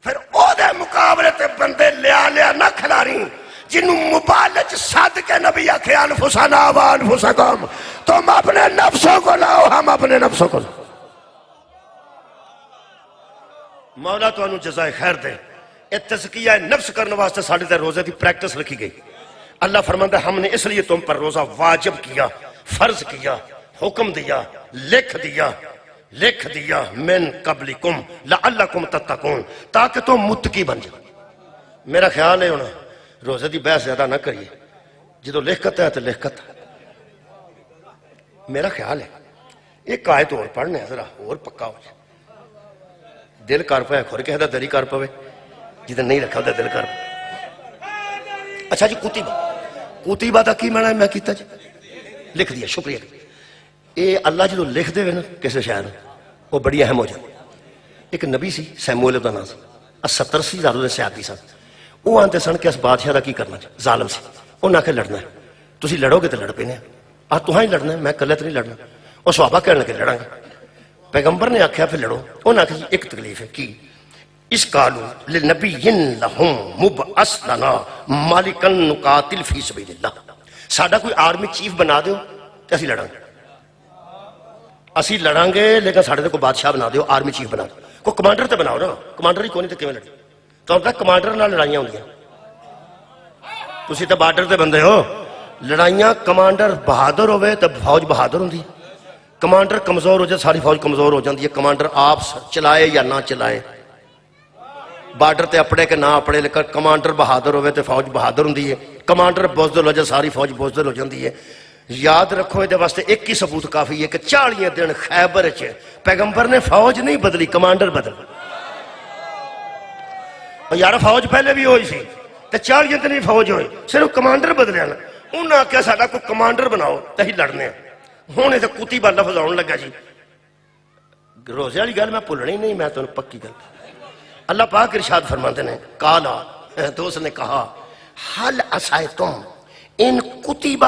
پھر او دے مقابلے تے بندے لیا نہ کھلاری، جنہوں مبالج صد کے نبی آکھے انفسنا و انفسکم، تم اپنے نفسوں کو لاؤ، ہم اپنے نفسوں کو لاؤ۔ مولا تو انہوں جزائے خیر دے۔ یہ تزکیہ نفس کرنے واسطے ساڑھے دے روزے دی پریکٹس لکھی گئی۔ اللہ فرماتا ہے ہم نے اس لیے تم پر روزہ واجب کیا، فرض کیا، حکم دیا، لکھ دیا من قبلکم لعلکم تتقون، تاکہ تم متقی بن جاؤ۔ میرا خیال ہے انہوں روزے دی بحث زیادہ نہ کریے، جدو لکھت ہے تو لکھت ہے، میرا خیال ہے ایک آیت اور پڑھنے ہے ذرا اور پکا ہو جائے، دل کر پہ کھور کے دری کر پوے، جدھر نہیں رکھا ہوتا دل کر پہ۔ اچھا جی کتیبہ دا کی معنی میں کیتا جی لکھ دیا، شکریہ۔ اے اللہ جدو لکھ دے نا کسی شاعر وہ بڑی اہم ہو جائے۔ ایک نبی سی سیموئیل دا نام سی، 70 زیادہ سیادی سن، وہ آنتے سن کہ اس بادشاہ دا کی کرنا چاہے، ظالم سی، انہوں نے آکے لڑنا ہے، تسی لڑو گے تو لڑ پینے ہیں، تہاں ہی لڑنا ہے، میں کلے تو نہیں لڑنا۔ اور صحابہ کہنے لگے لڑاں گے، پیغمبر نے آکھیا پھر لڑو، انہوں نے آکھیا جی ایک تکلیف ہے کی اس قالو لنبی لہم مبعث لنا مالکن نقاتل فی سبیل اللہ، ساڑھا کوئی آرمی چیف بنا دیو تو اسی لڑاں گے، اسی لڑاں گے لیکن ساڑھے کو بادشاہ بنا دیو، آرمی چیف بنا دیو، کوئی کمانڈر تے بناؤ نا، کمانڈر ہی کونی تے کیویں لڑے، تو اب تک کمانڈر نہ لڑائیاں ہوں گیا، تسی تے بارڈر تے بندے ہو، لڑائیاں کمانڈر بہادر ہوئے تو فوج بہادر ہوں دی، کمانڈر کمزور ہو جائے ساری فوج کمزور ہو جاندی ہے، کمانڈر آپ چلائے یا نہ چلائے، بارڈر تے اپڑے کے نہ اپڑے، لیکن کمانڈر بہادر ہوئے تو فوج بہادر ہوں دی ہے، کمانڈر بزدل ہو جائے ساری فوج بزدل ہو جاندی ہے۔ یاد رکھو یہ واسطے ایک ہی ثبوت کافی ہے کہ 40 دن خیبر چ پیغمبر نے فوج نہیں بدلی، کمانڈر بدل، اور یار فوج پہلے بھی ہوئی سی تو 40 دن ہی فوج ہوئی، صرف کمانڈر بدلیا نا، انہوں نے آکھیا ساڈا کوئی کمانڈر بناؤ تو ہی لڑنے ہیں۔ ہوں یہ کتیبہ لفظ آن لگا جی، روزے والی گل میں بھولنی نہیں، میں تمہیں پکی گل۔ اللہ پاک ارشاد فرماتے ہیں کالا، دوست نے کہا حل عصیتم ان کتب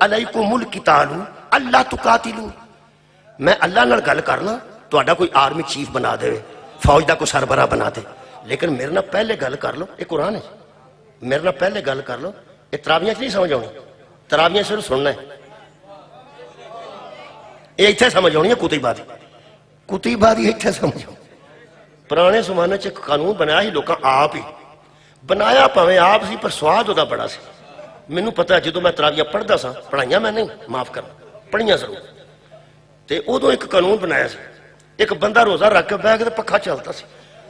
علیکم القتال اللہ تقاتلوا، میں اللہ نال گل کرنا تہاڈا کوئی آرمی چیف بنا دے، فوج دا کوئی سربراہ بنا دے، لیکن میرے نال پہلے گل کر لو، یہ قرآن ہے، میرے نال پہلے گل کر لو، یہ تراویاں نہیں سمجھ آنی، تراویاں صرف سننا ہے، یہ اتنے سمجھ آنی ہے کتیبہ دی اتنے سمجھ آنی۔ پرانے زمانے چ قانون بنایا ہی لوکاں آپ ہی بنایا، پاویں آپ سی پر سواد ہوتا بڑا سی۔ مینوں پتہ ہے جدو میں تراویاں پڑھدا سا، پڑھائیاں میں نہیں، معاف کرنا، پڑھیاں ضرور، تے ادو ایک قانون بنایا سی، ایک بندہ روزہ رکھ کے بہ کے پکھا چلتا سی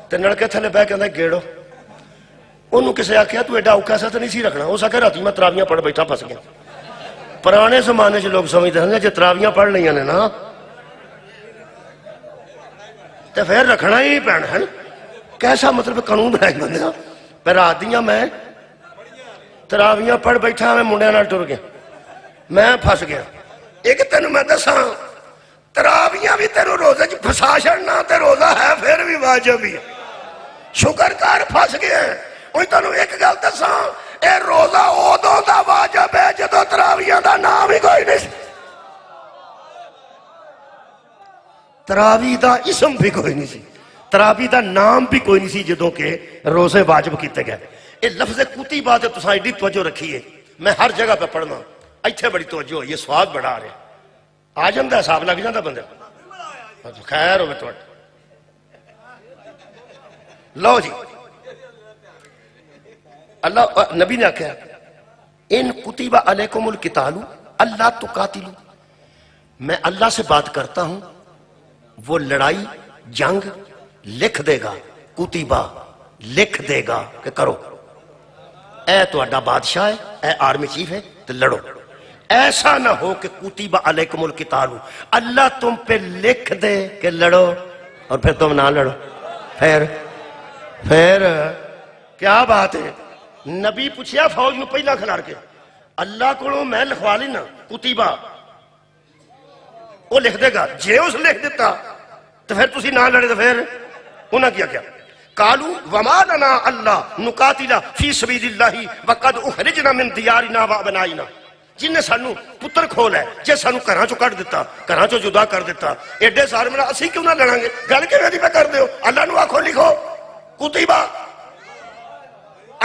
تے نلکے تھلے بہ کے آندا گیڑو، انہوں کسے آکھیا تو ایڈا اوکھا سا تو نہیں سی رکھنا، اس آکھیا راتی میں تراویاں پڑھ بیٹھا پھس گیا۔ پرانے زمانے چ لوگ سمجھتے ہیں جے تراویاں پڑھ لیاں نے نا تو پھر رکھنا ہی پینا ہے، کیسا مطلب قانون بنائی بندے پہ رات دیاں میں تراویاں پڑھ بیٹھا میں منڈے نال ٹر گیا، میں پھس گیا۔ ایک تینوں میں دساں تراویاں بھی تینوں روزے چ پھسا چھڑنا تے روزہ ہے پھر بھی واجب ہی، شکر کر پھس گیا۔ اوہی تینوں ایک گل دساں، اے روزہ ادوں دا واجب ہے جدوں تراویاں دا نام ہی کوئی نہیں، تراوی دا اسم بھی کوئی نہیں سی، تراوی دا نام بھی کوئی نہیں سی جدوں کہ روزے واجب کیتے گئے۔ یہ لفظ کتیبہ تے تساں ایڈی توجہ رکھی ہے، میں ہر جگہ پہ پڑھنا، ایتھے بڑی توجہ ہوئی ہے، سواد بڑا آ رہا آ جاندہ حساب لگ جاندہ بندے خیر ہوئے تو لو جی اللہ نبی نے کہا ان کتب علیکم القتال اللہ تقاتلوا، میں اللہ سے بات کرتا ہوں، وہ لڑائی جنگ لکھ دے گا، کتبہ لکھ دے گا کہ کرو، اے تو اڈا بادشاہ ہے، اے آرمی چیف ہے تو لڑو۔ ایسا نہ ہو کہ کتب علیکم القتال اللہ تم پہ لکھ دے کہ لڑو اور پھر تم نہ لڑو، پھر کیا بات ہے؟ نبی پوچھیا فوج میں پہلا کھلار کے اللہ کو میں لکھوا لینا کتبہ، وہ لکھ دے گا، جے اس لکھ دیتا تو پھر تسی نہ لڑے، تو پھر انہاں کیا قالوا وما لنا اللہ نقاتل فی سبیل اللہ وقد اخرجنا من دیارنا وابنائنا، جن نے سانو پتر کھول ہے، جے سانو گھراں چوں کٹ دیتا، گھراں چوں جدا کر دیتا، ایڈے سارے میں اسی کیوں نہ لڑاں گے؟ گل کیویں دی پہ کر دیو؟ اللہ نو آکھو لکھو کتبہ،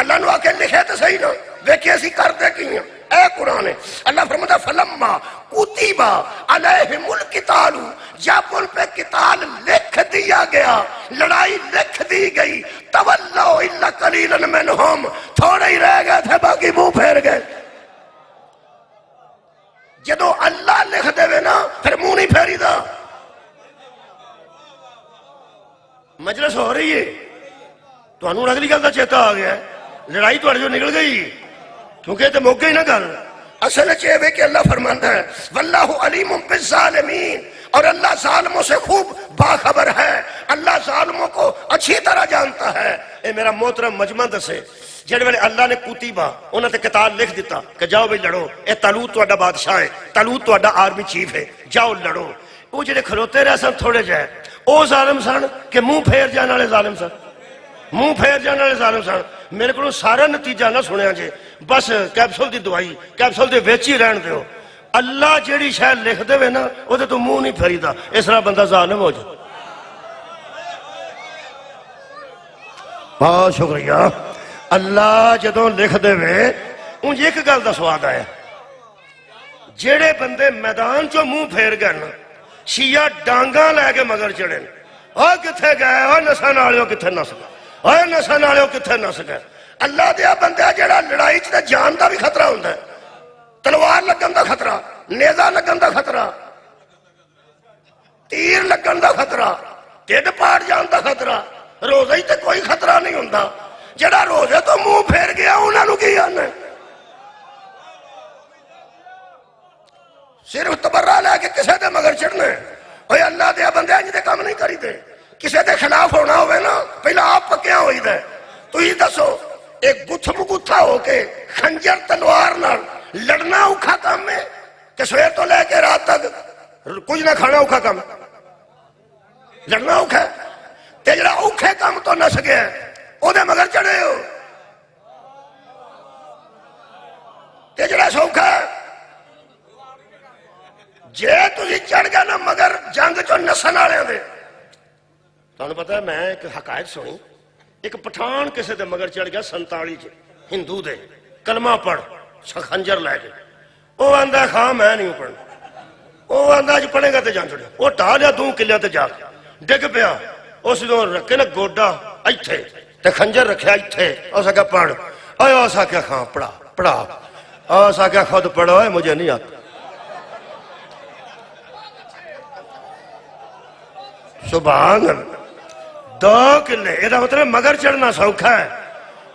اللہ نو آکھے لکھے تو صحیح نا، دیکھیں اسی کرتے کی ہیں۔ اے قرآن ہے، اللہ فرماتا فلما کتب علیہم القتال، جب ان پہ قتال لکھ دیا گیا، لڑائی لکھ دی گئی، تولوا الا قلیلا منہم، تھوڑے ہی رہ گئے تھے باقی منہ پھیر گئے۔ جدو اللہ لکھ دے وے نا پھر منہ نہیں پھیری دا۔ مجلس ہو رہی ہے تو انہوں اگلی گل دا چیتا آ گیا ہے، لڑائی تو جو نکل گئی کیونکہ تو موقع ہی نہ گل اصل چیوے کہ اللہ فرماتا ہے واللہ علیم بالظالمین، اور اللہ ظالموں سے خوب باخبر ہے، اللہ ظالموں کو اچھی طرح جانتا ہے۔ اے میرا محترم مجمع دسے جڑے ویلے اللہ نے کتبہ انہوں نے قتال لکھ دیتا کہ جاؤ بھی لڑو، اے طالوت تہاڈا بادشاہ ہے، طالوت تہاڈا آرمی چیف ہے، جاؤ لڑو، وہ جڑے کھلوتے رہے سن تھوڑے جائے او ظالم سن کہ منہ پھیر جانے والے ظالم سن، منہ پھیر جانے والے ظالم سن۔ میرے کو سارا نتیجہ نہ سنیا جے، بس کیپسول دی دوائی کیپسول دے وچ ہی رہن دیو، اللہ جیڑی شاید لکھ دے وے نا وہ تو منہ نہیں پھیریدا، اس طرح بندہ ظالم ہو جائے۔ بہت شکریہ۔ اللہ جدوں لکھ دے وے انج ایک گل دا سواد آیا، جیڑے بندے میدان چوں منہ پھیر گئے نا شیعہ ڈانگاں لے کے مگر چڑھے، او کتھے گئے، او نسن والےو کتھے نس گئے، او نسن والےو کتھے نس گئے۔ اللہ دیا بندہ جڑا لڑائی چ جان دا بھی خطرہ ہوندا ہے، تلوار لگن دا خطرہ، نیزہ لگن دا خطرہ، تیر لگن دا خطرہ، ٹھڈ پاڑ جان دا خطرہ، روزہ ہی تے کوئی خطرہ نہیں ہوندا۔ جڑا روزے تو منہ پھیر گیا انہاں نو کی آنا ہے؟ صرف تبرہ لے کے کسے دے مگر چڑھنا ہے۔ اوہ اللہ دیا بندے انج دے کام نہیں کری دے، کسے دے خلاف ہونا ہوئے نا پہلا آپ پکیا ہوئی دے۔ تو ہی دسو ایک گتھ مگتھا ہو کے خنجر تلوار نال لڑنا اوکھا کام ہے کہ سویر تو لے کے رات تک کچھ نہ کھانا اوکھا کام ہے؟ لڑنا اوکھا ہے تے جڑا اوکھے کام تو نس گیا ہے او دے مگر چڑھے ہو، تے جڑا سوکھا ہے جے تسی چڑھ گیا نا مگر جنگ چو نسن والے دے۔ تانوں پتہ ہے میں ایک حقائق سنی، ایک پٹھان کسے دے مگر چڑھ گیا 47 ہندو دے، کلمہ پڑھ خنجر لے کے، او آندا خواہ میں نہیں پڑھنا، او آندا جو پڑھے گا تے جان چھڑے، او ٹا لیا 2 کلیاں تے جا ڈگ پیا، اس دوں رکھے نا گوڈا ایتھے تے خنجر رکھیا ایتھے، اس آگیا پڑھ، آیا اس آگیا خواہ پڑھا، اس آگیا خود پڑھو ہے مجھے نہیں آتا۔ سبحان اللہ، 2 کلے، یہ مطلب مگر چڑھنا سوکھا ہے،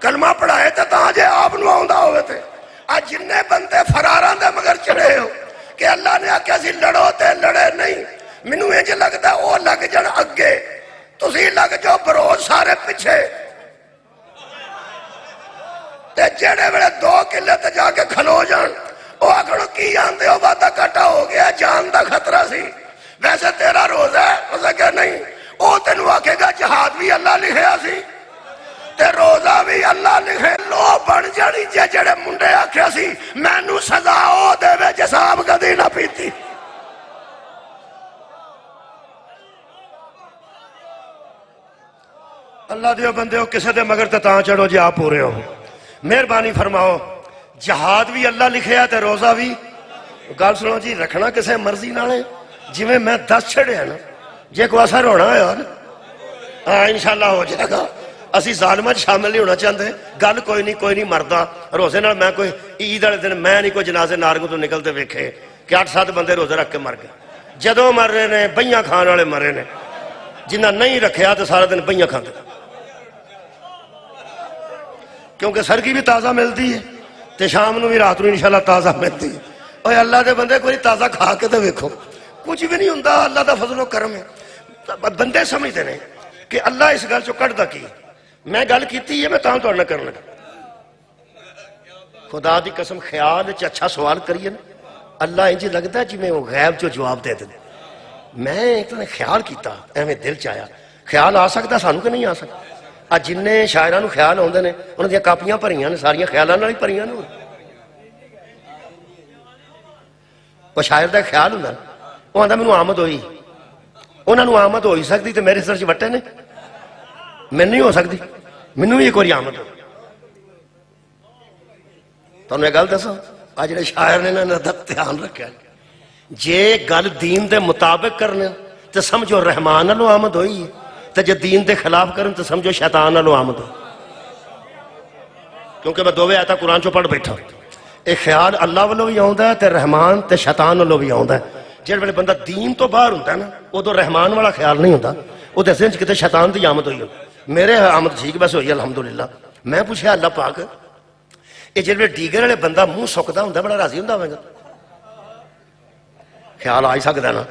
کلمہ پڑھائے تو تاں جے آپ نو آؤندا ہوئے تھے۔ آج جننے بندے فراران دے مگر چڑھے ہو کہ اللہ نے آکھیا سی لڑو تے لڑے نہیں، منو انج لگدا او لگ جان اگے، تسی لگ جو بروز سارے پیچھے، تے جڑے ویلے 2 کلے تے جا کے کھلو جان او آکھڑو کی آندے ہو وعدہ کٹا ہو گیا، جان دا خطرہ سی، ویسے تیرا روزہ ہے، اسے کہ نہیں، او تینو آکھے گا جہاد بھی اللہ لکھیا سی تے روزہ بھی اللہ لکھے، لو بن جانی جے جڑے منڈے آکھیا سی مینوں سزا او دے وے جساب کدی نہ پیتی۔ اللہ دیو بندے ہو کسے دے مگر تے تاں چڑھو جے آپ پورے ہو، مہربانی فرماؤ، جہاد بھی اللہ لکھیا تے روزہ بھی، گل سنو جی، رکھنا کسے مرضی نالے، جی میں 10 چھڑے ہیں نا جے کوئی اثر ہونا ہوا نا ہاں انشاءاللہ ہو جائے گا. اسی ظالمہ شامل نہیں ہونا چاہتے. گل کوئی نہیں مردا روزے نال میں کوئی عید والے دن میں نہیں کوئی جنازے نارنگ تو نکلتے ویکھے کہ 8-7 بندے روزے رکھ کے مر گئے. جدوں مر رہے نے بئیاں کھان والے مرے نے, جنہ نہیں رکھیا تو سارا دن بئیاں کھاندے, کیونکہ سرگی بھی تازہ ملتی ہے تے شام نو بھی رات نو انشاءاللہ تازہ ملتی ہے. اوے اللہ دے بندے کوئی تازہ کھا کے تو ویکھو, کچھ بھی نہیں ہوندا, اللہ دا فضل و کرم ہے. بندے سمجھتے ہیں کہ اللہ اس گل چو کڈدا کی. میں گل کیتی ہے میں تاں تہاڈے نال کرن لگا. خدا دی قسم خیال وچ اچھا سوال کریے نا, اللہ انج لگدا ہے جویں وہ غیب چو جواب دے دے. میں ایک نے خیال کیتا ایویں دل چ آیا, خیال آ سکدا سانو کہ نہیں آ سکدا. آ جن شاعراں نو خیال آوندے نے انہاں دیاں کاپیاں بھریاں نے ساریاں خیالاں نال ہی بھریاں نے. وہ شاعر دا خیال ہوندا وہ آندا مینوں آمد ہوئی, انہاں نو آمد ہو ہی سکدی تے میرے سر چ وٹے نے, میں نہیں ہو سکتی, مینوں بھی ایک واری آمد ہو. تانوں ایک گل دساں, آ جڑے شاعر نے انہاں دا دھیان رکھیا, جے گل دین دے مطابق کرنے تے سمجھو رحمان نالوں آمد ہوئی ہے, تے جے دین دے خلاف کرن تے سمجھو شیطان نالوں آمد ہو. کیونکہ میں دوویں آیتاں قرآن چوں پڑھ بیٹھا. اے خیال اللہ والوں بھی آوندا ہے تے رحمان تے شیطان والوں بھی آوندا ہے. جس ویلے بندہ دین تو باہر ہوندا ہے نا ادو رحمان والا خیال نہیں ہوندا, وہ ذہن چ کتے شیطان دی آمد ہوئی ہوندی. میرے آمد ٹھیک بس ہوئی الحمدللہ. میں پوچھا اللہ پاک یہ جس ویلے ڈیگر والے بندہ منہ سکدا ہوندا بڑا راضی ہوندا ہوے گا, خیال آ ہی سکدا نا.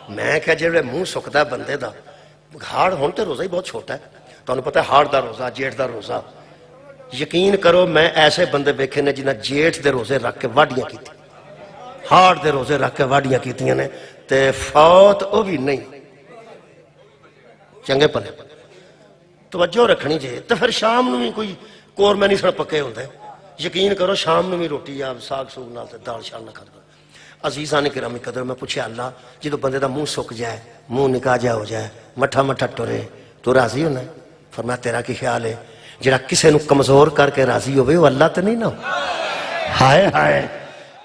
میں کہ جس ویلے منہ سکدا بندے دا, ہاڑ ہون تے روزہ ہی بہت چھوٹا ہے, تانوں پتہ ہے ہاڑ دا روزہ جیٹھ دا روزہ. یقین کرو میں ایسے بندے ویکھے نے جنہاں جیٹھ دے روزے رکھ کے واڈیاں کیتی, ہاڑ دے روزے رکھ کے واڈیاں کیتیاں نے تے فوت او بھی نہیں. چنگے پلے توجہ رکھنی جے تے پھر شام نو بھی کوئی قورمے نہیں سن پکے ہوندے. یقین کرو شام نو بھی روٹی یا ساگ سوگ نال تے دال شال نہ کھاتا. عزیزاں نے گرامی قدر میں پوچھا اللہ جدو بندے دا منہ سک جائے, منہ نکا جا ہو جائے, مٹھا مٹھا ٹرے, تو راضی ہونا ہے؟ فرمایا تیرا کی خیال ہے جڑا کسے نو کمزور کر کے راضی ہوئے وہ اللہ تے نہیں نا. ہائے ہائے,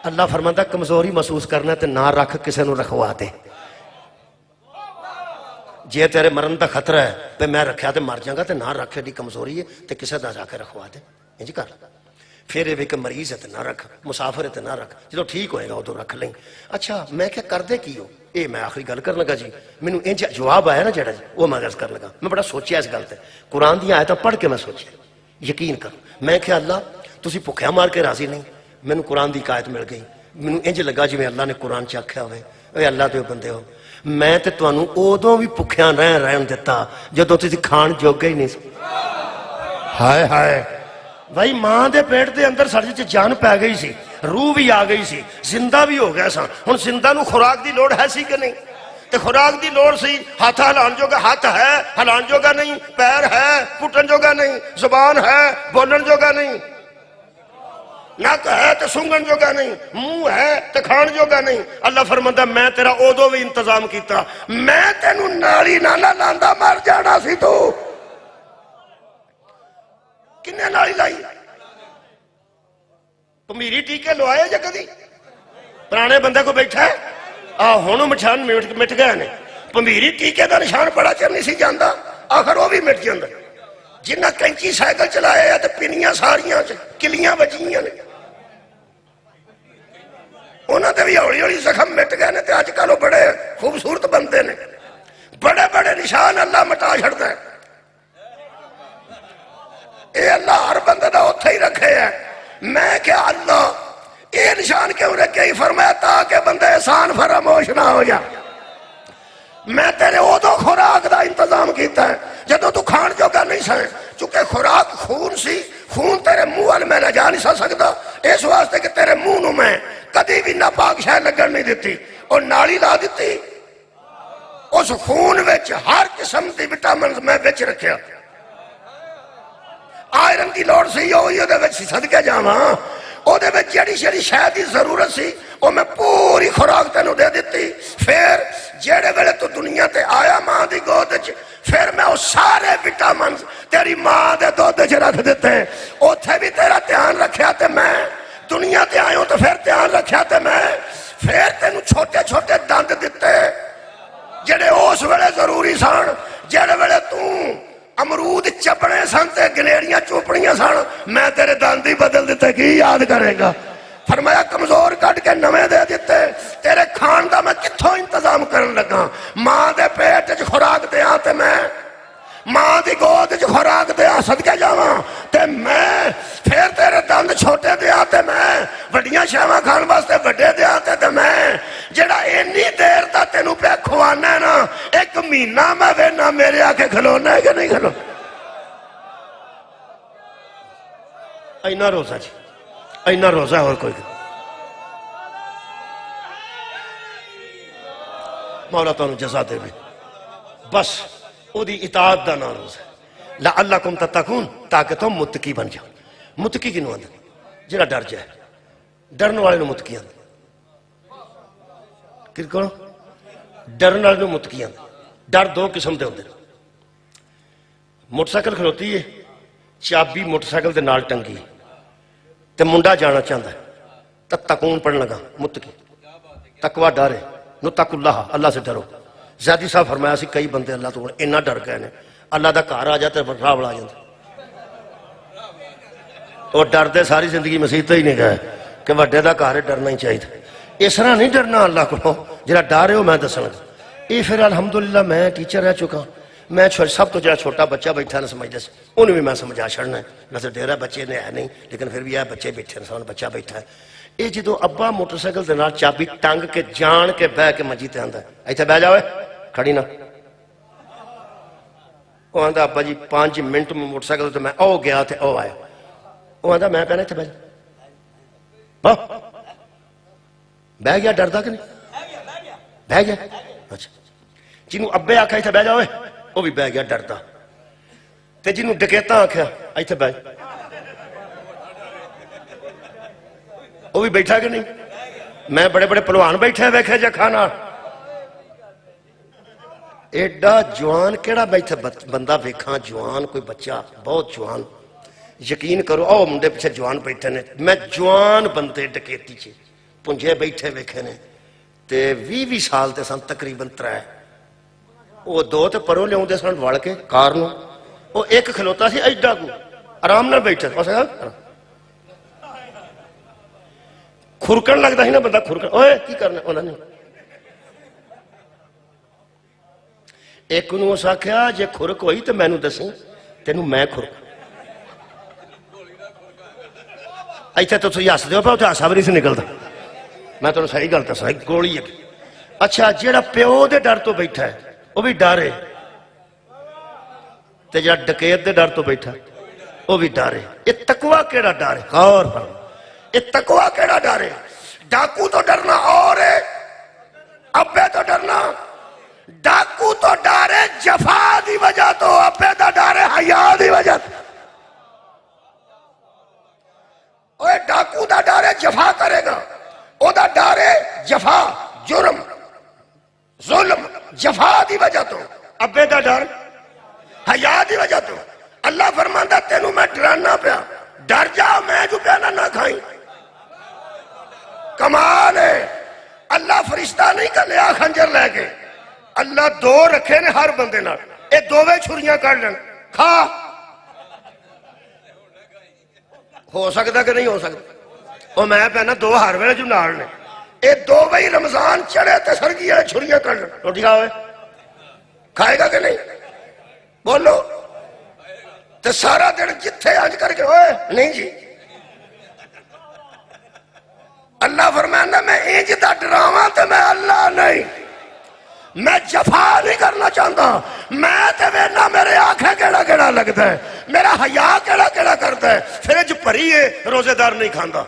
اللہ فرماتا کمزوری محسوس کرنا تے نہ رکھ کسے نو رکھوا دے. جے تیرے مرن دا خطرہ ہے پہ میں رکھیا تے مر جاں گا تے نہ رکھ دی کمزوری ہے تے کسے دا جا کے رکھوا دے. انج کر پھر یہ کہ مریض ہے تے نہ رکھ, مسافر ہے تے نہ رکھ, جدو ٹھیک ہوئے گا ادو رکھ لیں. اچھا میں کیا کر دے کی ہو, اے میں آخری گل کر لگا جی مینوں انج جواب آیا نا جڑا جی وہ میں عرض کر لگا. میں بڑا سوچیا اس گل تے, قرآن دی آیتاں پڑھ کے میں سوچیا. یقین کر میں کہ اللہ تسی بھکھیا مار کے راضی نہیں, مینوں قرآن دی آیت مل گئی, مینوں انج لگا جی میں اللہ نے قرآن چ آکھیا ہوئے اے اللہ دے بندے ہو میں تے تانوں ادوں بھی بھکھیا رہن دتا جدوں تسی کھان جوگے ہی نہیں سی. ہائے ہائے بھائی ماں دے پیٹ دے اندر سارے جان پی گئی سی, روح بھی آ گئی سی, زندہ بھی ہو گیا سا. ہن زندہ نو خوراک دی لوڑ ہے سی کہ نہیں؟ تے خوراک دی لوڑ سی, ہاتھ ہلان جوگا ہاتھ ہے, ہلان جوگا نہیں, پیر ہے پٹن جوگا نہیں, زبان ہے بولن جوگا نہیں, نک ہے تے سونگن جوگا نہیں, منہ ہے تے کھان جوگا نہیں. اللہ فرماندا میں تیرا ادو بھی انتظام کیتا, میں تینوں نالی نہ لاندا مر جانا سی. تو کنے نالی لائی پمیری ٹیکے لوائے جا کدی پرانے بندے کو بیٹھا ہے ہوں نشان مٹ گئے نے. پمیری ٹیکے دا نشان بڑا چر نہیں سی جاندا, آخر وہ بھی مٹ جاندا. جنہ کینچی سائیکل چلایا ہے تے پنیاں ساریاں کلیاں بجیاں نے, انہاں تے بھی ہولی ہولی زخم مٹ گئے نے. تے اج کل وہ بڑے خوبصورت بندے نے, بڑے بڑے نشان اللہ مٹا چھڑدا ہے. اے اللہ ہر بندے دا اوتھے ہی رکھے ہے. میں کہ اللہ اے نشان کیوں رکھے ہی؟ فرمایا تاکہ بندے احسان فراموش نہ ہو جا. میں تیرے ادو خوراک دا انتظام کیتا ہے جدو تو کھان جوگا نہیں سائیں, چونکہ خوراک خون سی, خون تیرے منہ وال میں نہ جا نہیں سکتا, اس واسطے کہ تیرے منہ نو میں کدی بھی ناپاک شے لگن نہیں دیتی اور نالی لا دیتی. اس خون وچ ہر قسم دی وٹامنز میں وچ رکھیا. آئرن دی لوڑ سی ہوئی او دے وچ صدقے جاواں, او دے وچ جڑی جڑی شے دی ضرورت سی او میں پوری خوراک تینوں دے دیتی. پھر جیڑے ویلے تو دنیا تے آیا ماں دی گود وچ, پھر میں او سارے وٹامنز تیری ماں دے دودھ وچ رکھ دیتے. اوتھے بھی تیرا دھیان رکھیا تے میں دنیا تے آیا تو پھر دھیان رکھیا تے میں پھر تینوں چھوٹے چھوٹے دند دیتے جڑے اس ویلے دانے سن تے گنیڑیاں چوپڑیاں سن، میں تیرے داندی بدل دیتے کی یاد کرے گا؟ فرمایا کمزور کٹ کے نویں دے دیتے، تیرے کھان دا میں کتھوں انتظام کرن لگا؟ ماں دے پیٹ وچ خوراک دیاں تے میں ماں دی گود وچ خوراک دیاں صدقے جاواں تے میں پھر تیرے دند چھوٹے دیاں تے میں وڈیاں شاواں کھان واسطے وڈے دیاں تے میں جڑا اینی دیر دا تینوں پہ کھوانا ہے نا، ایک مہینہ میں وینا میرے آکے کھلونا ہے کہ نہیں کھلونا؟ اینا روزہ جی، اینا روزہ اور کوئی مولا تانوں جزا دے بھی بس او دی اطاعت دا نا روزہ لعلکم تتقون، تاکہ تم متقی بن جاؤ۔ متقی کنوں آندے؟ جڑا ڈر جائے، ڈرن والے نو متقی آندے۔ کون؟ ڈرن والے نو متقی آندے۔ ڈر دو قسم دے ہوندے، موٹر سائیکل کھلوتی ہے، چابی موٹر سائیکل دے نال ٹنگی تے منڈا جانا چاہتا ہے، تتقون پڑھن لگا متقی، تقوی ڈر ہے، نو تق اللہ، اللہ سے ڈرو۔ زیادی صاحب فرمایا سی کئی بندے اللہ تو اینا ڈر گئے نے اللہ دا گھر آ جاتے راہ بڑا جاتا، اور ڈر دے ساری زندگی مسیحت ہی نہیں گئے کہ وڈے دا گھر ڈرنا ہی چاہیے۔ اس طرح نہیں ڈرنا اللہ کو، جڑا ڈر ہے وہ میں دسنا۔ یہ پھر الحمدللہ میں ٹیچر رہ چکا، میں سب تو جڑا چھوٹا بچہ بیٹھا نہ سمجھ دس انہوں بھی میں سمجھا چھڑنا ہے، نظر ڈیرا بچے نے ہے نہیں لیکن پھر بھی ہے بچے بیٹھے نے، سامنے بچہ بیٹھا ہے۔ یہ جدو ابا موٹر سائیکل دے نال چابی ٹنگ کے جان کے بہ کے منجی تے آندا ہے، ایتھے بہ جاوے کھڑی نہ، وہ آندا ابا جی 5 منٹ میں موٹر سائیکل تے میں او گیا تے او آیا، وہ آندا میں کہنا ایتھے بہ جا، بہ گیا ڈردا کہ نہیں؟ بہ گیا۔ اچھا جنوں ابے آکھا ایتھے بہ جاوے وہ بھی بہ گیا ڈردا، تے جنوں ڈکیتا آکھیا ایتھے بہ وہ بھی بیٹھا کہ نہیں؟ میں بڑے بڑے پلوان بیٹھے ویکھے جا کھانا، ایڈا جوان کیڑا بیٹھے بندہ ویکھاں جوان کوئی بچہ بہت جوان، یقین کرو او منڈے پیچھے جوان بیٹھے نے، میں جوان بندے ڈکیتی چے پنجے بیٹھے ویکھے نے تے 20 سال تے سن تقریباً 3، وہ 2 تے پروں لے دے سن وڑ کے کار نو، وہ ایک کھلوتا سی ایڈا کو آرام نہ بیٹھا کھرکن لگتا ہی نا بندہ، کھرکن اوے کی کرنا انہوں نے ایک نو اس آکھیا جے کھرک ہوئی تو میں نو دسیں تینوں میں کھرک ایتھے تو تسی ہس دیو پا اتھے ہاسا بھی نہیں سے نکلتا، میں تو صحیح گل دساں گولی ہے۔ اچھا جیڑا پیو دے ڈر تو بیٹھا ہے وہ بھی ڈر ہے، تے جیڑا ڈکیت دے ڈر تو بیٹھا وہ بھی ڈر ہے۔ یہ تقوی کیڑا ڈر ہے؟ غور پر یہ تقوی کیڑا ڈر ہے؟ ڈاکو تو ڈرنا اور ہے، ابے تو ڈرنا، ڈاکو تو ڈر ہے جفا دی وجہ تو، ابے دا ڈر ہے حیا دی وجہ تو۔ اوے ڈاکو دا ڈر ہے جفا کرے گا، او دا ڈر ہے جفا، جرم، ظلم، جفا دی وجہ تو، ابے دا ڈر حیا دی وجہ تو۔ اللہ فرماندا تینوں میں ڈرانا پیا، ڈر جا میں جو پیانا نہ کھائیں۔ کمال ہے، اللہ فرشتہ نہیں کر لیا خنجر لے کے، اللہ 2 رکھے نے ہر بندے نال، اے 2 چھریاں کر لیں کھا، ہو سکتا کہ نہیں ہو سکتا؟ اور میں پہنا 2 ہر ویلے جو نال نے، اے 2 رمضان چڑھے تے سرگی والے چھریاں کر لیں، روٹی کھاوے کھائے گا کہ نہیں؟ بولو تے سارا دن جتھے آج کر کے ہوئے نہیں جی۔ اللہ فرمانا میں انج دا ڈراواں تے میں اللہ نہیں، میں جفا نہیں کرنا چاہتا، میں تے وینا میرے آنکھیں کیڑا کیڑا لگتا ہے، میرا حیا کیڑا کیڑا کرتا ہے، فریج بھری ہے روزے دار نہیں کھاندا،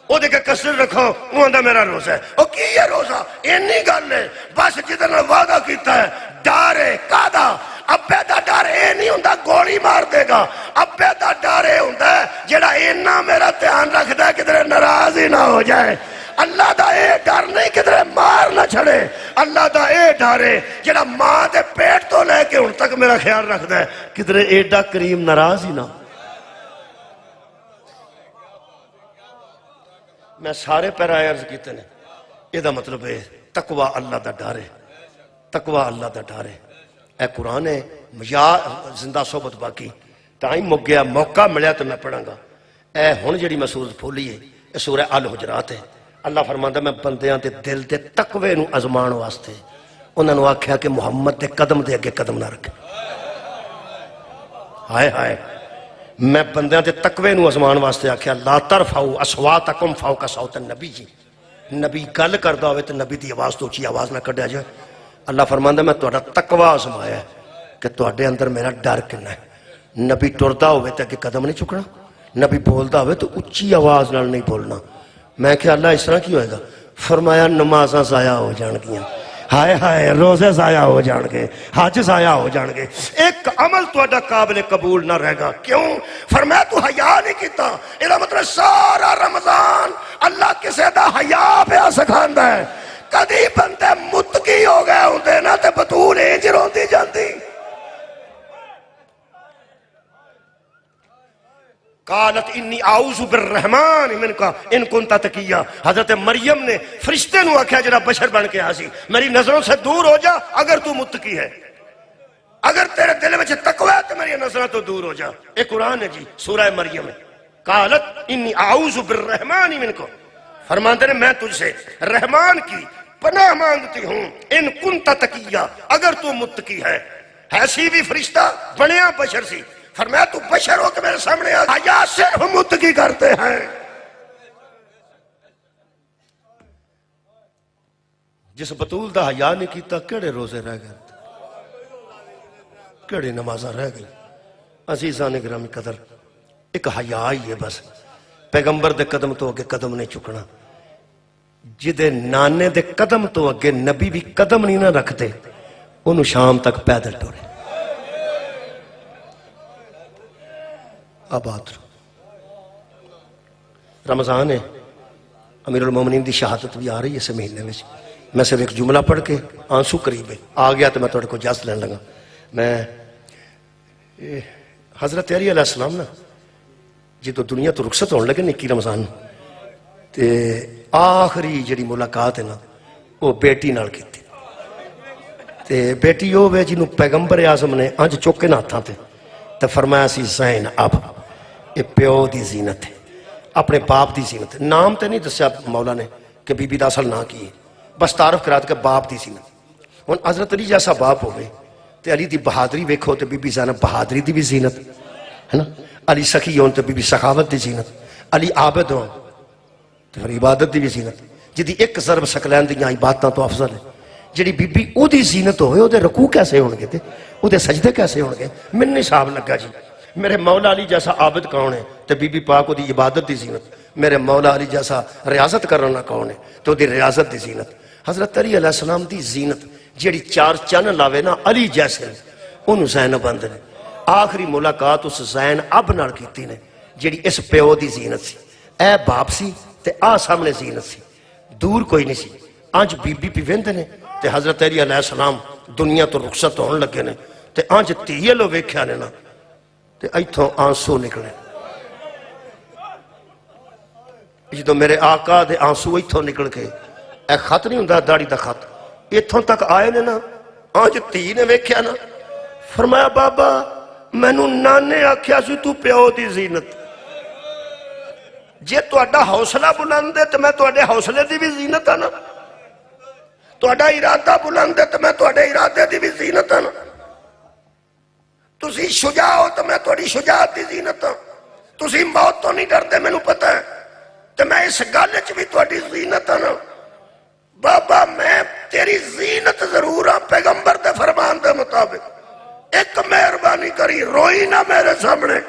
وہ دے کے کسر رکھو وہ آندا میرا روزہ ہے، وہ کی ہے روزہ؟ اینی گل ہے بس جدن وعدہ کیتا ہے، ڈر ہے کادا؟ ابے دا ڈر اے نہیں ہوندا گولی مار دے گا، ابے دا ڈر اے ہوندا ہے جڑا اینا میرا دھیان رکھدا ہے کدھر ناراض ہی نہ ہو جائے۔ اللہ دا اے ڈر نہیں کدھر مار نہ چھڑے، اللہ دا اے ڈر ہے جڑا ماں دے پیٹ تو لے کے ہن تک میرا خیال رکھدا ہے کدھر ایڈا کریم ناراض ہی نہ۔ میں سارے پیرائے عرض کیتے نے، یہ دا مطلب ہے تقوی اللہ دا ڈر ہے، تقوی اللہ دا ڈر ہے۔ اے قرآن ہے یا زندہ صحبت باقی تائیں مک گیا موقع ملیا تو میں پڑھاں گا اے ہن جڑی میں سورت کھولی ہے یہ سورہ الحجرات ہے اللہ فرماندا میں بندیاں دے دل دے تقوی نو ازمان واسطے انہاں نو آکھیا کہ محمد دے قدم دے اگے قدم نہ رکھے ہائے ہائے میں بندیاں دے تقوی نو ازمان واسطے آکھیا لا ترفعوا اصواتکم فوق صوت النبی جی نبی گل کردا ہوئے تو نبی دی آواز تو اونچی آواز نہ کڈیا جائے اللہ فرماندا میں تہاڈا تقوی آزمایا ہے کہ تہاڈے اندر میرا ڈر کنا ہے نبی ٹردا ہوئے تے اگے قدم نہیں چکنا نبی بولدا ہوئے تو اونچی آواز نال نہیں بولنا میں کہ اللہ اس طرح کی ہوئے گا فرمایا نمازاں ضائع ہو جان گیاں ہائے ہائے روزے ضائع ہو جان گے حج ضائع ہو جان گے ایک عمل تہاڈا قابل قبول نہ رہے گا کیوں فرمایا تو حیا نہیں کیتا اے مطلب سارا رمضان اللہ کسے دا حیا پیا سکھاندا ہے کدی بندے متقی ہو گئے ہوندے نا تے بطول انج روندی جاندی قالت انی اعوذ بالرحمن من کا ان کنتا تقیا حضرت مریم نے فرشتے نو آکھیا جڑا بشر بن کے آسی میری نظروں سے دور ہو جا اگر تو متقی ہے اگر تیرے دل میں تقوی ہے تو میری نظروں تو دور ہو جا ایک قرآن ہے جی سورہ مریم ہے قالت انی اعوذ بالرحمن من کو فرماندے نے میں تجھ سے رحمان کی پناہ مانگتی ہوں ان کنتا تقیا اگر تو متقی ہے ایسی بھی فرشتہ بنیا بشر سی فرمایا تو بشر ہو کہ میرے سامنے حیا صرف متقی کرتے ہیں جس بطول دا حیا نہیں کیتا کیڑے روزے رہ گئے کیڑے نمازاں رہ گئی عزیزان گرامی قدر ایک حیا ہی ہے بس پیغمبر دے قدم تو اگے قدم نہیں چکنا جدے نانے دے قدم تو اگے نبی بھی قدم نہیں نہ رکھتے انہوں شام تک پیدل ٹورے آباد رمضان ہے امیر المومنین دی شہادت بھی آ رہی ہے اس مہینے میں میں صرف ایک جملہ پڑھ کے آنسو قریب ہے آ گیا تو میں تھوڑے کو اجازت لینے لگا میں حضرت علی علیہ السلام نا جی تو دنیا تو رخصت ہونے لگے نکی رمضان تے آخری جڑی ملاقات ہے نا وہ بیٹی نال کی تھی تے بیٹی وہ ہے جنہوں پیغمبر اعظم نے انج چوکے نہ ہاتھاں تے تے فرمایا سی زین اب یہ پیو دی زینت ہے اپنے باپ دی زینت ہے نام تے نہیں دسیا مولا نے کہ بی بی دا اصل نہ کی بس تعارف کرا کے باپ دی زینت ہن حضرت علی جیسا باپ ہوئے تے علی دی بہادری ویکھو تے بی بی زینب بہادری دی بھی زینت ہے نا علی سخی ہون تے بی بی سخاوت دی زینت علی عابد ہون تے پھر عبادت دی بھی زینت جدی ایک ضرب سکلین دیاں عبادتاں تو افضل ہے جڑی بی بی او دی زینت ہوئے او دے رکوع کیسے ہون گے تے او دے سجدے کیسے ہون گے من نہیں صاحب لگا جی میرے مولا علی جیسا عابد کون ہے تے بی بی پاک او دی عبادت دی زینت میرے مولا علی جیسا ریاضت کرنا کون ہے تو دی ریاضت دی زینت حضرت علی علیہ السلام دی زینت جڑی چار چن لاوے نا علی جیسے انہوں زینب بند نے آخری ملاقات اس زین اب نال کیتی نے جڑی اس پیو دی زینت سی اے باپ سی تے آ سامنے زینت سی دور کوئی نہیں سی آنج بی بی پی ویندے نے تے حضرت علی علیہ السلام دنیا تو رخصت ہونے لگے نے تے آنج تیئے لو ویکھیا نے نا تے ایتھوں آنسو نکلے جدو میرے آقا دے آنسو ایتھوں نکل کے اے خط نہیں ہوندا داڑھی دا خط ایتھوں تک آئے نے نا آنج تی نے ویکھیا نا فرمایا بابا مینوں نانے آکھیا سی تو پیو دی زینت جے تہاڈا حوصلہ بلند ہے تو میں تہاڈے حوصلے دی بھی زینت ہے نا تہاڈا ارادہ بلند ہے تو میں تہاڈے ارادے دی بھی زینت ہے نا تسی شجاع ہو تو میں تہاڈی شجاعت دی زینت ہوں تسی موت تو نہیں ڈرتے مینوں پتہ ہے تو میں اس گل وچ بھی تہاڈی زینت ہے نا بابا میں تیری زینت ضرور ہاں پیغمبر دے فرمان دے مطابق ایک مہربانی کری روئی نہ میرے سامنے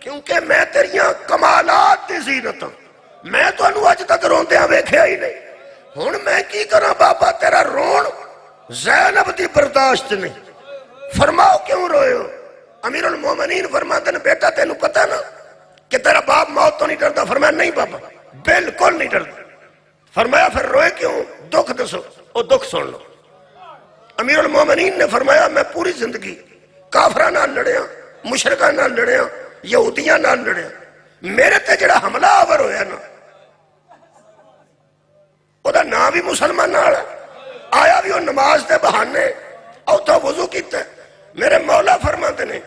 کیونکہ میں تیریاں کمالات دی زینت ہوں میں تو انہوں اج تک روندیاں ویکھیا ہی نہیں ہن میں کی کرا بابا تیرا رون زینب دی برداشت نہیں فرماؤ کیوں روئے ہو امیر المومنین فرماتے ہیں بیٹا تینوں پتہ نا کہ تیرا باپ موت تو نہیں ڈرتا فرمایا نہیں بابا بالکل نہیں ڈرتا فرمایا پھر روئے کیوں دکھ دسو او دکھ سن لو امیر المومنین نے فرمایا میں پوری زندگی کافرہ نال لڑیا مشرکہ نال لڑیا یہودیاں نال لڑیا میرے تے جڑا حملہ آور ہویا نا او دا نام بھی مسلمان نال ہے آیا بھی وہ نماز دے بہانے اوتھا وضو کیتا ہے. میرے مولا فرماتے نے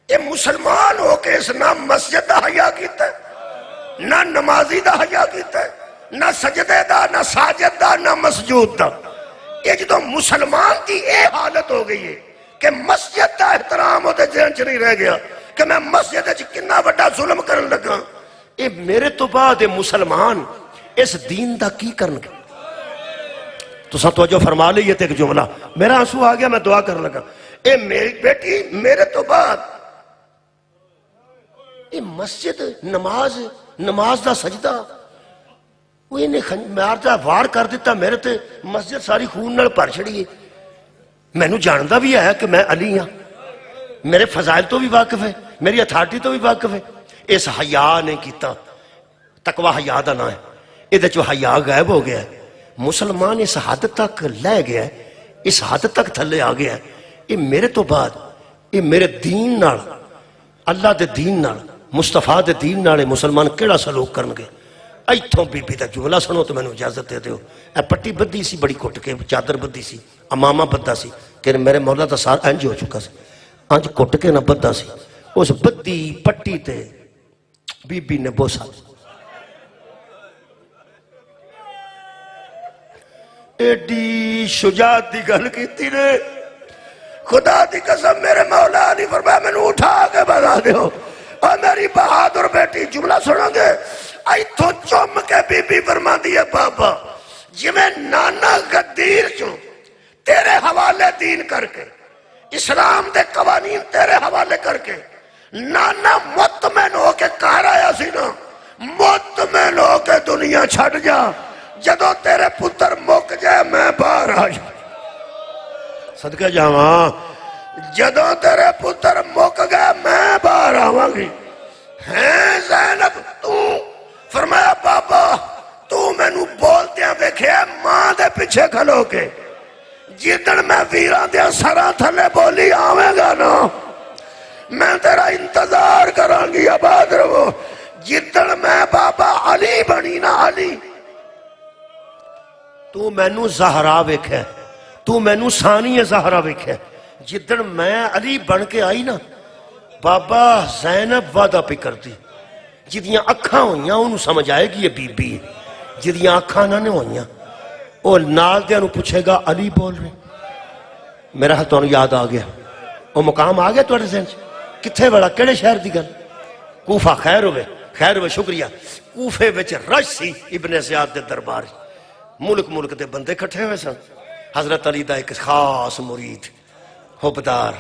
یہ مسلمان ہو کے اس نہ مسجد دا حیا کیتا ہے نہ نمازی دا حیا کیتا ہے نہ سجدے دا نہ ساجد دا نہ مسجود دا. یہ جدو مسلمان کی یہ حالت ہو گئی ہے کہ مسجد دا احترام ہوتے ذہن چ نہیں رہ گیا کہ میں مسجد وچ کنا بڑا ظلم کرن لگا. یہ میرے تو بعد مسلمان اس دین دا کی کرن گے؟ تو سب توجہ فرما لیے تھے ایک جملہ میرا آنسو آ گیا میں دعا کرنے لگا. اے میری بیٹی میرے تو بعد اے مسجد نماز دا سجدہ وہ انہیں مارتا وار کر دیتا میرے تے مسجد ساری خون نال بھر چھڑی ہے. مینوں جاندا بھی ہے کہ میں علی ہاں میرے فضائل تو بھی واقف ہے میری اتھارٹی تو بھی واقف ہے. اس حیا نے کیتا تقوی حیا دا نام ہے یہ جو حیا غائب ہو گیا ہے. مسلمان اس حد تک لے گیا ہے اس حد تک تھلے آ گیا ہے. یہ میرے تو بعد یہ میرے دین نال اللہ دے دین نال مصطفیٰ دے دین نال مسلمان کیڑا سلوک کرن گے. ایتھوں بی بی دا جملہ سنو تو میں نے اجازت دے دیو. اے پٹی بدھی سی بڑی کٹ کے چادر بدھی سی امامہ بدھا سی کہ میرے مولا دا سار انج ہو چکا سی انج کٹ کے نہ بدھا سی اس بدھی پٹی تے بی بی نے بوسا ایڈی شجاعت دی گل کیتی نے خدا دی قسم میرے مولا نے فرمایا میں نے اٹھا کے بتا دیو اور میری بہادر بیٹی جملہ سنو گے ایتھوں چوم کے بی بی فرما دی ہے بابا جی میں نانا غدیر چوں تیرے حوالے دین کر کے اسلام دے قوانین تیرے حوالے کر کے نانا مطمئن ہو کے کہہ آیا سی نا مطمئن ہو کے دنیا چھڑ جا جدو تیرے پتر مک جائے میں باہر آ جا صدقہ جاواں جدو تیرے پتر مک گئے میں باہر آواں گی. ہیں زینب تو فرمایا بابا تو میں نو بولتے ہیں دیکھے ماں دے پیچھے کھلو کے جدن میں ویران دیا سرا تھلے بولی آویں گا نا میں تیرا انتظار کران گی آباد رہو. جدن میں بابا علی بنی نا علی تو میں نو زہرا ویکھے تو میں نو ثانی زہرا ویکھے جدن میں علی بن کے آئی نا بابا زینب وعدہ پہ کرتی جدیاں اکھاں ہوئیاں انہوں سمجھ آئے گی یہ بی بی جدیاں اکھاں نہ ہوئیاں وہ نال دے انہوں پوچھے گا علی بول رہے میرا حال تو انہوں یاد آ گیا وہ مقام آ گیا توڑے ذہن کتھے بڑا کیڑے شہر دی گل کوفہ خیر ہوئے شکریہ کوفے وچ رش سی ابن زیاد دے دربار ملک دے بندے کٹھے ہوئے سن. حضرت علی دا ایک خاص مرید حبدار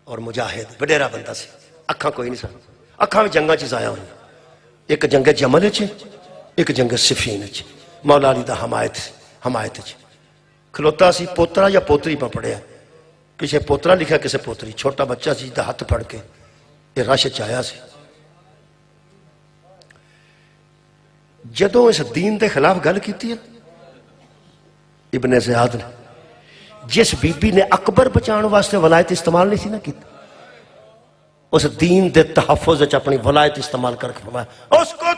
اور مجاہد بڑیرا بندہ سی اکھاں کوئی نہیں سن اکھاں بھی جنگاں چیز آیا ہوئی ایک جنگ جمل چ ایک جنگ صفین چ مولا علی دا حمایت چ کھلوتا سی پوترا یا پوتری پہ پڑھیا کسے پوترا لکھا کسے پوتری چھوٹا بچہ سی دا ہاتھ پڑھ کے یہ رش چایا سی. جدوں اس دین دے خلاف گل کیتی ہے ابن زیاد نے جس بی بی نے اکبر بچان واسطے ولایت استعمال نہیں سی نہ کی اس دین دے تحفظ اپنی ولایت استعمال کر کے فرمایا اس کو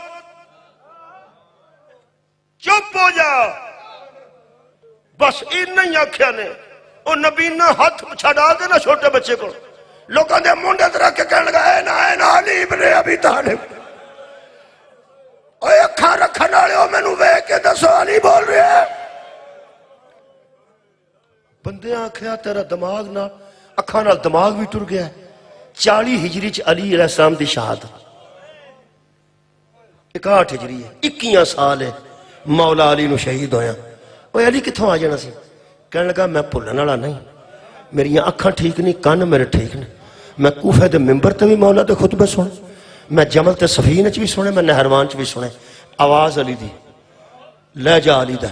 چپ ہو جا بس این نہیں آکھیا نے وہ نبی نے ہاتھ چھڑا دے نا چھوٹے بچے کو لوگوں نے منڈے رکھ کے کہنے لگا اے نا علی ابن ابی طالب اوے اکھاں رکھن والے او مینوں ویکھ کے دسو علی بول رہے ہیں بندے آنکھیا تیرا دماغ نہ اکھاں نال دماغ بھی ٹر گیا ہے 40 ہجری چ علی علیہ السلام دی شہادت 61 ہجری ہے 21 سال ہے مولا علی نو شہید ہویا اوے علی کتھوں آ جانا سی کہنے لگا میں بھولن والا نہیں میری اکھاں ٹھیک نہیں کان میرے ٹھیک نہیں میں کوفے دے منبر تے بھی مولا دے خطبے سنے میں جمل تے سفین چ بھی سنے میں نہروان چ بھی سنے آواز علی دی لہجہ علی دا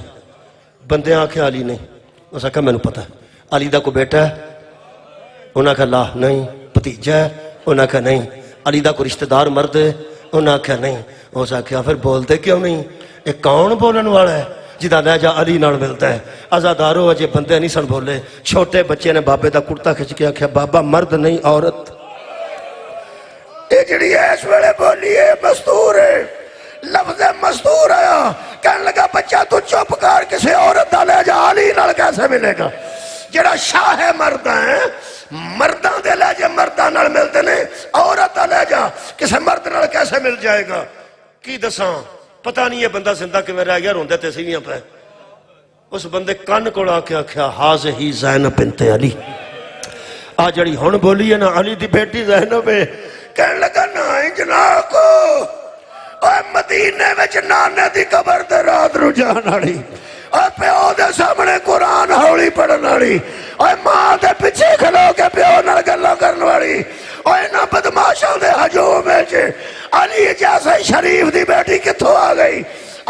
بندے آنکھیں علی نہیں اس نے کہا میں نے پتا ہے علی دا کو بیٹا ہے انہوں نے کہا لا نہیں بھتیجا ہے انہوں نے کہا نہیں علی دا کو رشتہ دار مرد ہے انہوں نے کہا نہیں اس نے کہا پھر بولتے کیوں نہیں ایک کون بولن والا ہے جدا لہجہ علی نال ملتا ہے آزادارو اجے بندے نہیں سن بولے چھوٹے بچے نے بابے دا کرتا کھچ کے آکھیا بابا مرد نہیں عورت یہ جڑی ہے اس ویلے بولی ہے مستور ہے لفظ مستور آیا کہنے لگا بچہ تو چپ کر کسی عورت دا لہجہ علی نال کیسے کیسے ملے گا؟ جڑا شاہ مرد ہے مرداں دے لہجے مرداں نال ملتے نے، عورت دا لہجہ کسے مرد نال کیسے مل جائے گا؟ کی دساں پتہ نہیں یہ بندہ زندہ کہ میرا گیا روندے تے سیویاں پہ اس بندے کن کو آ کے آکھیا ہاذہی زینب بنت علی، آ جڑی ہن بولی ہے نا علی دی بیٹی زینب ہے، کہنے لگا نا انجنا کو اے مدینے وچ نانے دی قبر تے رات رو جان والی، اے پیو دے سامنے قرآن ہولی پڑھن والی، اے ماں دے پیچھے کھلو کے پیو نال گلاں کرن والی، اے انہاں بدماشاں دے ہجوم وچ علی جیسے شریف دی بیٹی کتھوں آ گئی؟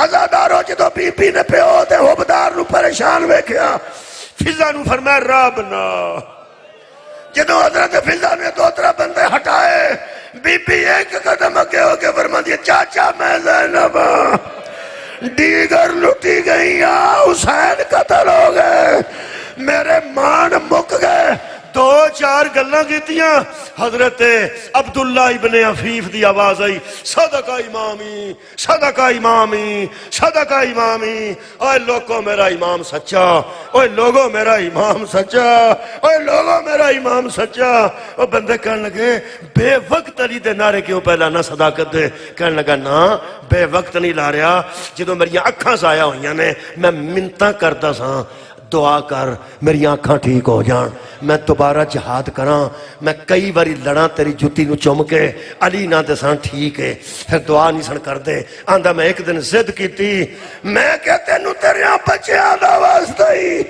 عزادارو جدو بی بی نے پیو دے حبدار نو پریشان ویکھیا، فضا نو فرمایا رابنا، جدو حضرت فضا نے دوترا بندے ہٹائے، بی بی ایک قدم اگے ہو کے فرما دیا چاچا میں زینب دیگر لٹی گئی، حسین قتل ہو گئے، میرے مان مک گئے۔ دو چار گلاں کیتیاں، حضرت عبداللہ ابن عفیف دی آواز آئی صدقہ امامی صدقہ امامی صدقہ امامی، اے لوگوں میرا امام سچا، اے لوگوں میرا امام سچا، اے لوگوں میرا امام سچا۔ او بندے کہنے لگے بے وقت علی دے نعرے کیوں پہلا نہ صداقت دے؟ کہنے لگا نا بے وقت نہیں لا رہا، جدو میری اکھاں ضائع ہوئیاں نے میں منتاں کرتا سا دعا کر میری آنکھاں ٹھیک ہو جان، میں دوبارہ جہاد کراں، میں کئی باری لڑاں تیری جتی نو چم کے، علی نہ دے سان ٹھیک ہے، پھر دعا نہیں سن کر دے۔ آندہ میں ایک دن زد کی تھی، میں کہتے نو تیرے یہاں بچے آدھا واسطہ ہی،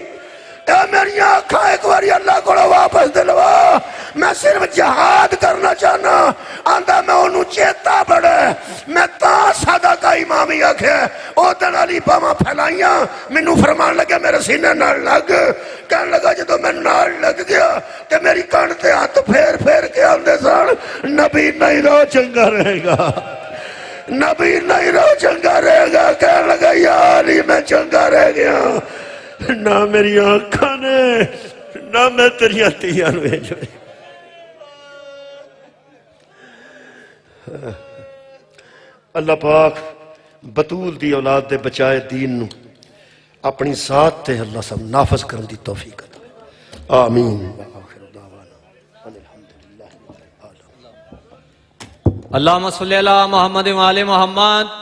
اے میری آنکھاں ایک باری اللہ کو واپس دلوا، میں صرف جہاد کرنا چاہنا۔ آندہ میں انہوں چیتا بڑھے، میں تا صدقہ امامی آکھے، او دن علی باما پھیلائیاں، منو فرمان لگے میرے سینے نال لگ، کہنے لگا جدو میں نال لگ گیا تے میری کانٹے ہاتھ پھیر پھیر کے آندے سان نبی نہیں رو چنگا رہے گا، نبی نہیں رو چنگا رہے گا۔ کہنے لگا یا علی میں چنگا رہ گیا، نہ میری آنکھاں نے نہ میں تیری تیاں نوے جو اللہ پاک بطول دی اولاد دے بچائے دین نو اپنی ذات تے اللہ سب نافذ کرن دی توفیق عطا آمین۔ اللہم صلی اللہ محمد و آل محمد۔